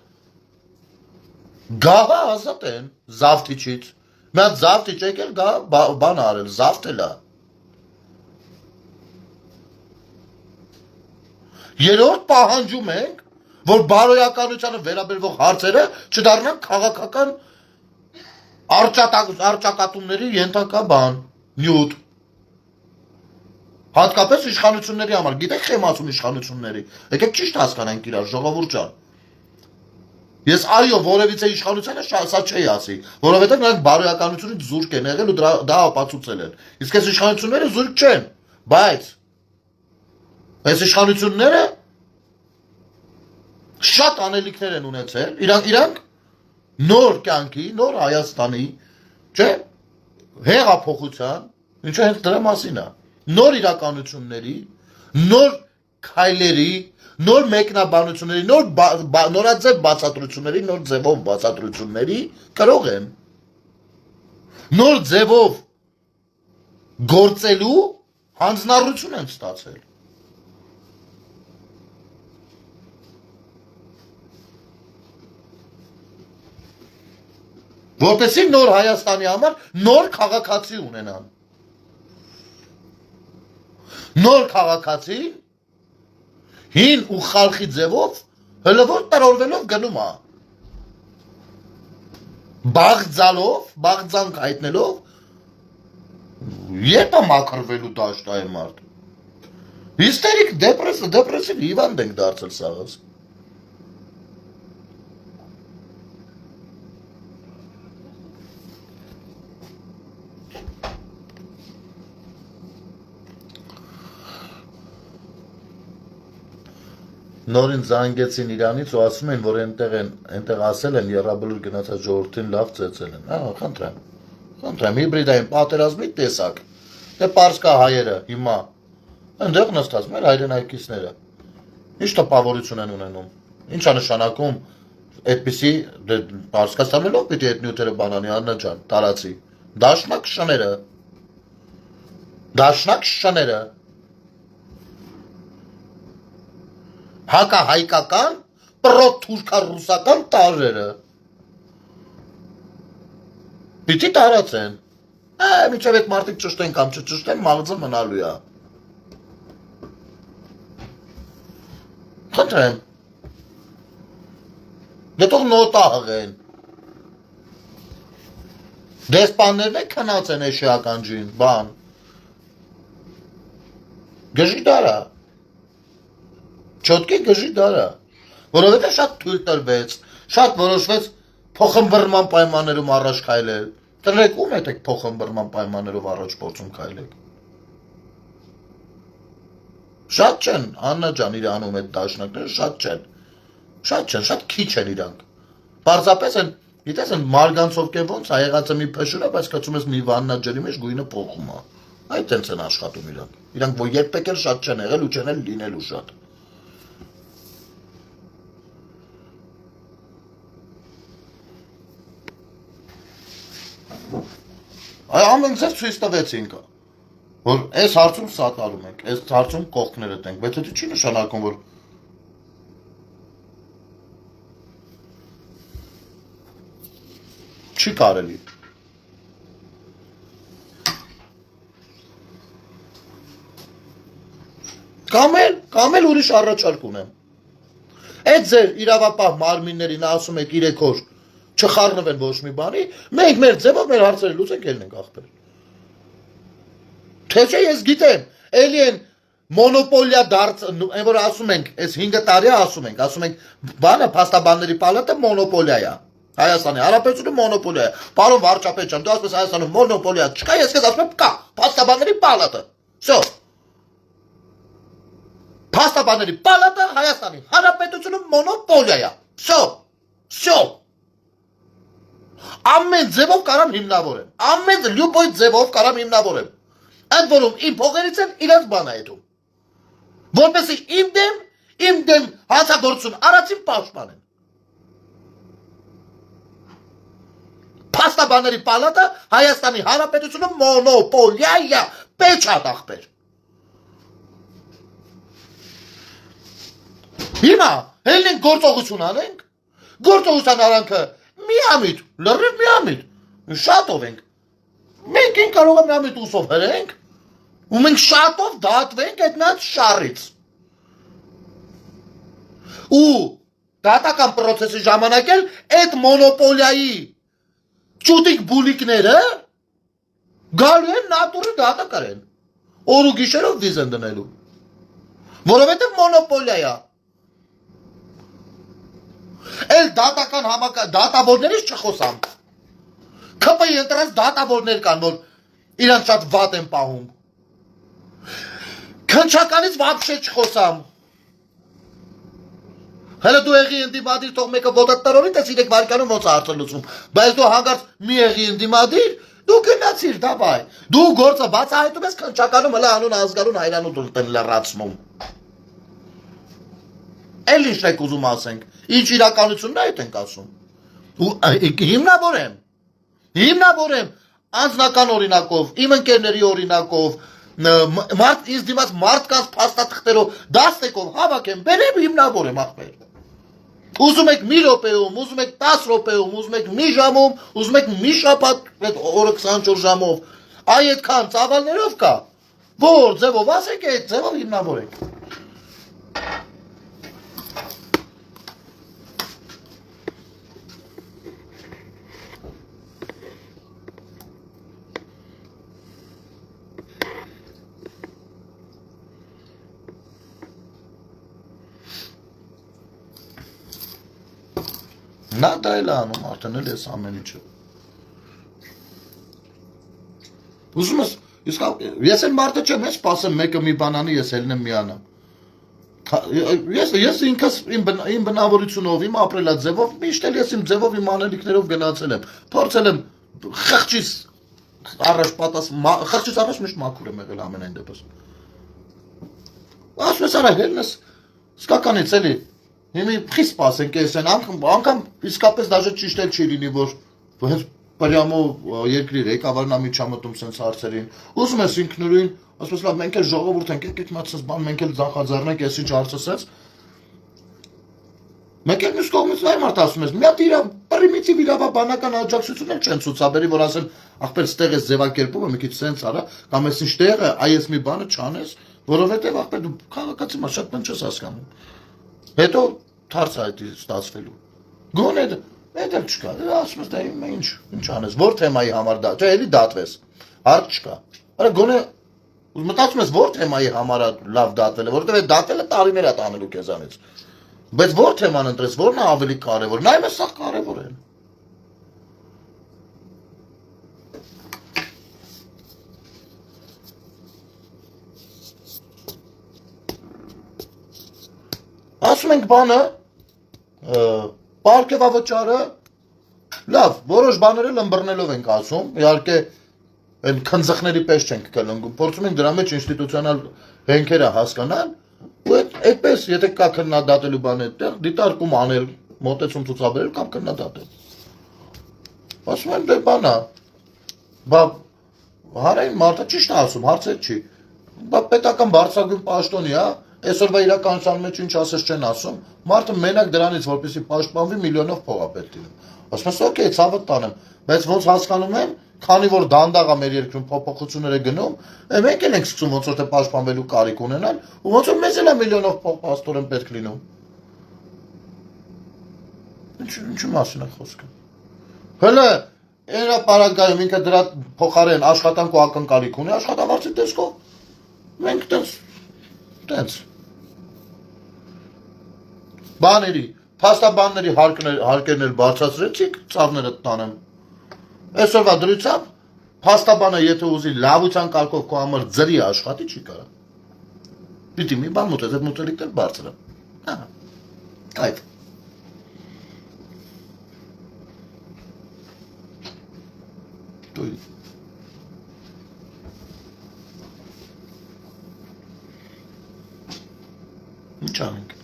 գահը ազատեն զավթիչից, մի հատ զավթիչ եկել գահը բան արել, զավթել է։ Երրորդ պահանջում ենք, որ բարոյականությանը վերաբերվող հարցերը չդառնան քաղաքական առճակատումների ենթակա բան, նյութ։ Հատկապես իշխանությունների համար, գիտեք չեմ ասում իշխանությունների, եկեք ճիշտ հասկանանք իրար, ժողովուրդ ջան։ Ես այո, որևիցե իշխանությանը սա չի ասի, որովհետև նրանք բարոյականությունից զուրկ են եղել ու դա ապացուցել են։ Իսկ այս իշխանությունները զուրկ չեն, բայց այս իշխանությունները շատ անելիքներ են ունեցել, իրանք նոր կյանքի, նոր Հայաստանի, չէ, հեղափոխության, ինչը հենց դրա մասին է։ Նոր իրականությունների, նոր քայլերի, նոր մեկնաբանությունների, նորաձև բացատրությունների, նոր ձևով բացատրությունների կրող են։ Նոր ձևով գործելու հանձնառություն են ստացել։ Որպեսզի նոր Հայաստանի համար նոր քաղաքացի ունենան։ Նոր քաղաքացի հին ու խալխի ձևով հլվոր տրորվելով գնում է։ Բաղձանք հայտնելով երբ է մաքրվելու դաշտ այ մարդ։ Հիստերիկ դեպրեսիվ հիվանդ ենք դարձել սաղս։ Նորին զանգեցին Իրանից ու ասում են, որ այնտեղ ասել են եռաբլուր գնացած ժողովրդին լավ ծեծել են։ Խնդրեմ, հիբրիդային պատերազմի տեսակ։ Դե պարսկա հայերը հիմա այնտեղ նստած մեր հայրենակիցները։ Ինչ տպավորություն են ունենում։ Ինչ է նշանակում այդպիսի Պարսկաստանելով պիտի այդ նյութերը բանանի Աննա ջան, տարածի։ Դաշնակ շները։ Դաշնակ շները, հակահայկական, պրոթուրքա-ռուսական տարրերը, պիտի տարածեն, միջև այդ մարդիկ ճշտեն կամ չճշտեն, մաղձը մնալու է, խնդրեմ, դե թող նոտա հղեն, դեսպաններն է քնած են էշիական ջին, բան, գժի դարա, չոտքի գժի դարա, որովհետև շատ թույլ տրվեց, շատ որոշվեց փոխըմբռնման պայմաններում առաջ քայլել, տրեք ում եք փոխըմբռնման պայմաններով առաջ փորձում քայլեք, շատ չեն, Աննա ջան իր անում այդ դաշնակները, շատ չեն, շատ քիչ են իրանք, պարզապես են, գիտես են մարգանցով կեն ոնց, եղած է մի փշուր է, բայց կացում ես մի վաննա ջրի մեջ գույնը փոխում է, այդ տենց են աշխատում իրանք որ երբեք էլ շատ չեն եղել ու չեն էլ լինելու շատ, ամեն ձև ցույց տվեցինք, որ այս հարցում սատարում ենք, այս հարցում կողքներդ ենք, բայց դա չի նշանակում, որ չի կարելի։ Կամ էլ ուրիշ առաջարկ ունեմ։ Այդ ձեր իրավապահ մարմիններին ասում եք 3 օր չխառնվեն ոչ մի բանի, մենք մեր ձևով մեր հարցերը լուծենք ելնենք ախպեր։ Թե չէ ես գիտեմ, էլի են մոնոպոլիա դարձ, այն որ ասում ենք, այս 5 տարի ասում ենք, բանը փաստաբանների պալատը մոնոպոլիա է։ Հայաստանի Հանրապետությունը մոնոպոլիա է։ Պարոն վարչապետ ջան, դու ասես Հայաստանում մոնոպոլիա չկա, ես քեզ ասում եմ կա, փաստաբանների պալատը։ Всё։ Փաստաբանների պալատը Հայաստանի Հանրապետությունում մոնոպոլիա է։ Всё։ Ամեն ձևով կարամ հիմնավորեմ։ Ամեն լյուբոյ ձևով կարամ հիմնավորեմ։ Ընդ որում իմ փողերից են իրենց բանը այդում։ Որպեսզի իմ դեմ հանցագործություն արածին պաշտպանեն։ Փաստաբանների պալատը Հայաստանի Հանրապետությունում մոնոպոլիա է, պեչատ ախպեր։ Հիմա ելնենք գործողություն անենք, գործողության արանքը միամիտ, լրիվ միամիտ, շատով ենք, մենք են կարող է միամիտ ուսով հրենք, ու մենք շատով դատվենք այդ նած շարից։ Ու դատական պրոցեսի ժամանակ էլ այդ մոնոպոլիայի ճուտիկ բուլիկները գալու են նատուրի դատը կարեն, օր ու գիշերով վիզ են դնելու, որովհետև մոնոպոլիա է։ Էլ դատական դատավորներից չխոսամ, ԿՊ-ի ընտրած դատավորներ կան, որ իրանց շատ վատ են պահում, քննչականից վաբշե չխոսամ, հələ դու եղի ընդդիմադիր թող մեկը ոտատարորի տես 3 վարկանում ոնց է հարցը լուծվում, բայց դու հանգարց մի եղի ընդդիմադիր, դու գնացիր, դավայ, դու գործը բացահայտում ես քննչականում հələ անուն ազգանուն հայրանու տեն լրացնում։ Էլ ինչ եք ուզում ասենք, ինչ իրականությունն է այդ ենք ասում։ Ու հիմնավորեմ անձնական օրինակով, իմ ընկերների օրինակով, ինձ դիմաց մարդկանց փաստաթղթերով, դասtekով հավաքեմ, բերեմ հիմնավորեմ ախպեր։ Ուզում եք մի րոպեում, ուզում եք 10 րոպեում, ուզում եք մի ժամում, ուզում եք մի շաբաթ, օրը 24 ժամով, այդքան ծավալներով կա, որ ձևով ասեք, այդ ձևով հիմնավորեք։ Նա դա էլ անում արդեն էլ ես ամեն ինչը։ Ուզում ես էլ մարդը չեմ, ես սպասեմ մեկը մի բան անի, ես ելնեմ միանամ։ Ես ինքս իմ բնավորությունով, իմ ապրելաձևով, միշտ էլ ես իմ ձևով, իմ անելիքներով գնացել եմ, փորձել եմ խղճից առաջ միշտ մաքուր եմ եղել ամենայն դեպս։ Ասում ես արա հելնես, սկականից էլի, հիմի խի սպասենք ես են, անգամ իսկապես դաժե ճիշտ էլ չի լինի, որ Պարյամո երկրի ղեկավարն ամիջամտում sense հարցերին։ Ուզում ես ինքնուրույն, ասես լավ մենք էլ ժողովուրդ ենք, եկեք մացած բան մենք էլ ձախաձեռնենք, ես ինչ հարցսած։ Մենք էլ մյուս կողմից նայ մարդ ասում ես, մի հատ իր պրիմիտիվ իրավաբանական աջակցություններ չեն ցուցաբերի, որ ասեն, ախպեր ստեղ է ձևակերպումը մի քիչ sense արա, կամ ես ինչ տեղ է, այս մի բանը չանես, որովհետև ախպեր դու քաղաքացի մա շատ բան չես հասկանում։ Հետո թարց է այդ ստացվելու։ Գոնե դա չկա, ասում ես դա ինչ անես, որ թեմայի համար դա, չէ, էլի դատվես, հարց չկա։ Արա գոնե մտածում ես որ թեմայի համար լավ դատվել է, որովհետև այդ դատվելը տարիներ է տանելու քեզանից։ Բայց որ թեման ընտրես, որն է ավելի կարևոր, նայում ես սա կարևոր է։ Ասում ենք բանը, պարգևավճարը, լավ, որոշ բաներ էլ ըմբռնելով ենք ասում, իհարկե այն քնձխների պես չենք կլնգում, փորձում ենք դրա մեջ ինստիտուցիոնալ հենքերը հասկանալ, ու այդպես, եթե կա քննադատելու բան այդտեղ, դիտարկում անել, մոտեցում ցուցաբերել կամ քննադատել։ Ասում եմ դե բանա, բա հարային մարդը ճիշտ է ասում, հարցեր չի։ Բա պետական բարձրագույն պաշտոնի է, այսօրվա իրականության մեջ ինչ ասես չեն ասում, մարդը մենակ դրանից որպեսզի պաշտպանվի միլիոնով փող է պետք լինում։ Ասում ես օքեյ, ցավը տանեմ, բայց ոնց հասկանում եմ, քանի որ դանդաղ է մեր երկրում փոփոխություններ է գնում, մենք էլ ենք սկսում ոնց որ թե պաշտպանվելու կարիք ունենալ, ու ոնց որ մեզ էլ է միլիոնով փող աստորեն պետք լինում։ Ինչու մասին է խոսքը։ Հələ հրապարակայում ինքը դրա փոխարեն աշխատանք ու ակնկալիք ունի, աշխատավարձի տեսքով։ Մենք տենց բաների, փաստաբանների հարկերն էլ բարձրացրեցիք, ծավները տանեմ։ Այսօրվա դրությամբ փաստաբանը եթե ուզի լավության կարգով քո համար ձրի աշխատի չի կարա։ Պիտի մի բան մոտես, այդ մոտելիքն էլ բարձր է։ Հա։ Այդ դու ինչ անենք։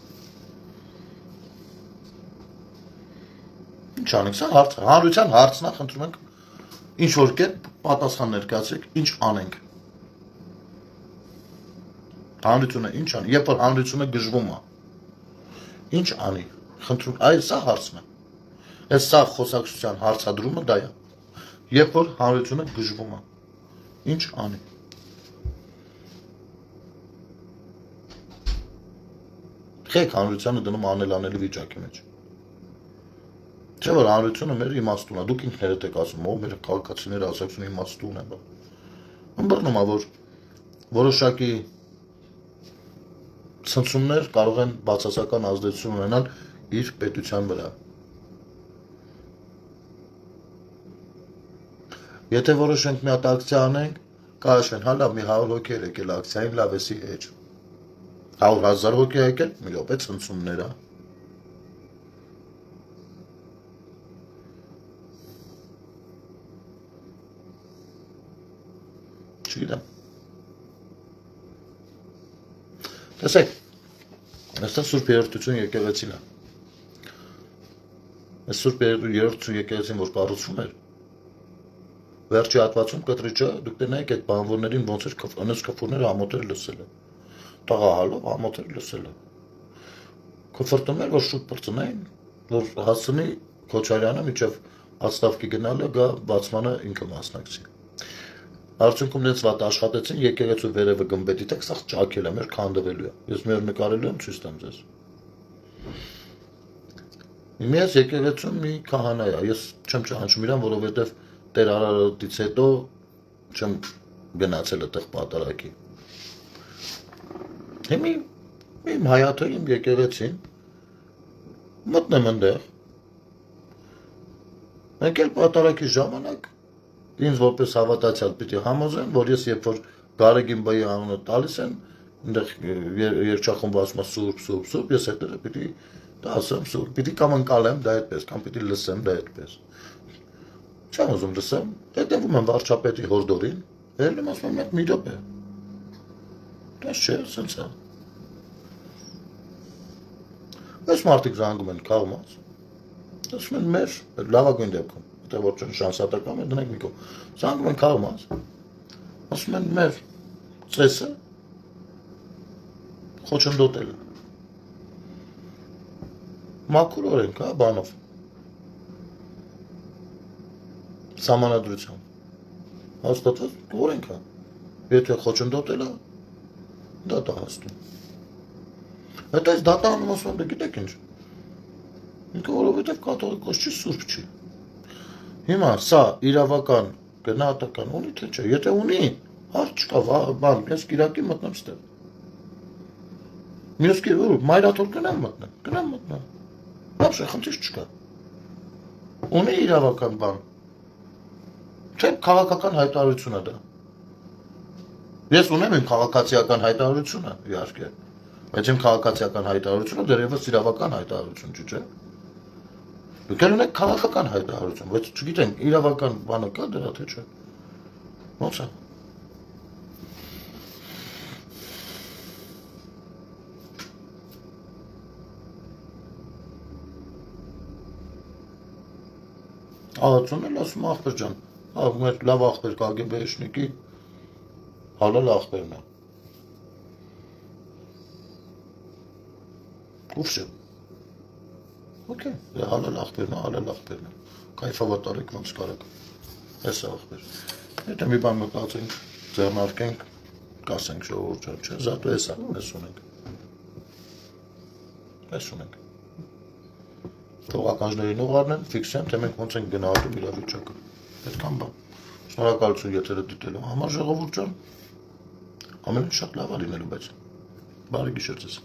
Ինչ անենք, սա հարց է, հանրության հարցն է, խնդրում ենք ինչ որ կերպ պատասխան ներկայացրեք, ինչ անենք։ Հանրությունը ինչ անի, երբ որ հանրությունը գժվում է։ Ինչ անի, խնդրում, այ սա հարցն է։ Այս սա խոսակցության հարցադրումը դա է։ Երբ որ հանրությունը գժվում է, ինչ անի։ Խեք հանրությանը դնում անելանելի վիճակի մեջ։ Չէ որ հանրությունը մեր իմաստուն է, դուք ինքներդ եք ասում, ով մեր քաղաքացիները ասացուն իմաստուն է, բա։ Ըմբռնում է, որ որոշակի ցնցումներ կարող են բացասական ազդեցություն ունենալ իր պետության վրա։ Եթե որոշենք մի հատ ակցիա անենք, կհաշվեն, հա լավ, մի 100 հոգի էր եկել ակցիային, լավ էսի էջ։ 100,000 հոգի է եկել, մի րոպե ցնցումներ է։ Չգիտեմ։ Տեսեք, այստեղ Սուրբ Երրորդություն եկեղեցին է։ Այս Սուրբ Երրորդություն եկեղեցին, որ կառուցվում էր, վերջի հատվածում կտրիչը, դուք տեսնեք այդ բանվորներին ոնց էր անց կփորները ամոթեր լսել է։ Տաղահալով ամոթեր լսել է։ Կֆրտում էր, որ շուտ պրծնային, որ հասցնի Քոչարյանը միջև ատստավքի գնալը գա բացմանը ինքը մասնակցի։ Արդյունքում նենց վատ աշխատեցին, եկեղեցու վերևը գմբետի տակ սաղ ճաքել է, մեր քանդվելու է։ Ես մի օր նկարելու եմ, ցույց տամ ձեզ։ Իմիջ եկեղեցում մի քահանա է, ես չեմ ճանաչում իրան, որովհետև Տեր Արարատից հետո չեմ գնացել այդտեղ պատարակի։ Հիմի իմ հայաթը իմ եկեղեցին մտնեմ այնտեղ։ Մենք էլ պատարակի ժամանակ ինձ որպես հավատացյալ պիտի համոզեն, որ ես երբ որ Գարեգին բայի անունը տալիս են, այնտեղ երգչախումբը ասում է սուրբ, ես հետո պիտի դա ասեմ սուրբ, պիտի կամ ընկալեմ դա այդպես, կամ պիտի լսեմ դա այդպես։ Չեմ ուզում լսեմ, հետևում եմ վարչապետի հորդորին, վերնում ասում եմ մի րոպե։ Դա չէ, սենց է։ Այս մարդիկ զանգում են քաղմաց, ասում են մեր լավագույն դեպքում, Եթե ոչ շանսատական է, դնենք մի կողմ։ Զանգում են քաղաք, ասում են մեր ծեսը խոչընդոտել է։ Մաքուր օրենք, հա, բանով։ Սահմանադրությամբ։ Հաստատված օրենք է։ Եթե խոչընդոտել է, դատա հաստում։ Հետո այս դատանում ասում եմ, գիտեք ինչ։ Ինքը որովհետև կաթողիկոս չի, սուրբ չի։ Հիմա սա իրավական գնահատական ունի թե չէ։ Եթե ունի, հարց չկա, բան, ես Կիրակի մտնեմ ստեղ։ Մյուս կերպ մայրաթոր գնամ մտնեմ։ Բաց խնդիր չկա։ Ունի իրավական բան։ Չէ, քաղաքական հայտարարություն է դա։ Ես ունեմ իմ քաղաքացիական հայտարարությունը, իհարկե։ Բայց իմ քաղաքացիական հայտարարությունը դեռևս իրավական հայտարարություն չէ։ Դուք ունեք քաղաքական հայտարարություն, բայց չգիտեմ, իրավական բանը կա դրա թե չէ։ Ո՞նց է։ Աղացուն էլ ասում ախպեր ջան, մեր լավ ախպեր կագբեշնիկի հալալ ախպերն է։ Ուվշը։ Okay, հալալ ախպերն է։ Կայֆավատ արեք ոնց կարեք։ Էս է ախպեր։ Եթե մի բան մտածենք, ձեռնարկենք, կասենք ժողովուրդ ջան, չէ, զատու էս է, էս ունենք։ Թողականջներին ուղարկեն, ֆիքսեն, թե մենք ոնց ենք գնահատում իրավիճակը։ Այդքան բան։ Շնորհակալություն եթերը դիտելու համար ժողովուրդ ջան։ Ամեն ինչ շատ լավ է լինելու, բայց բարի գիշեր ձեզ։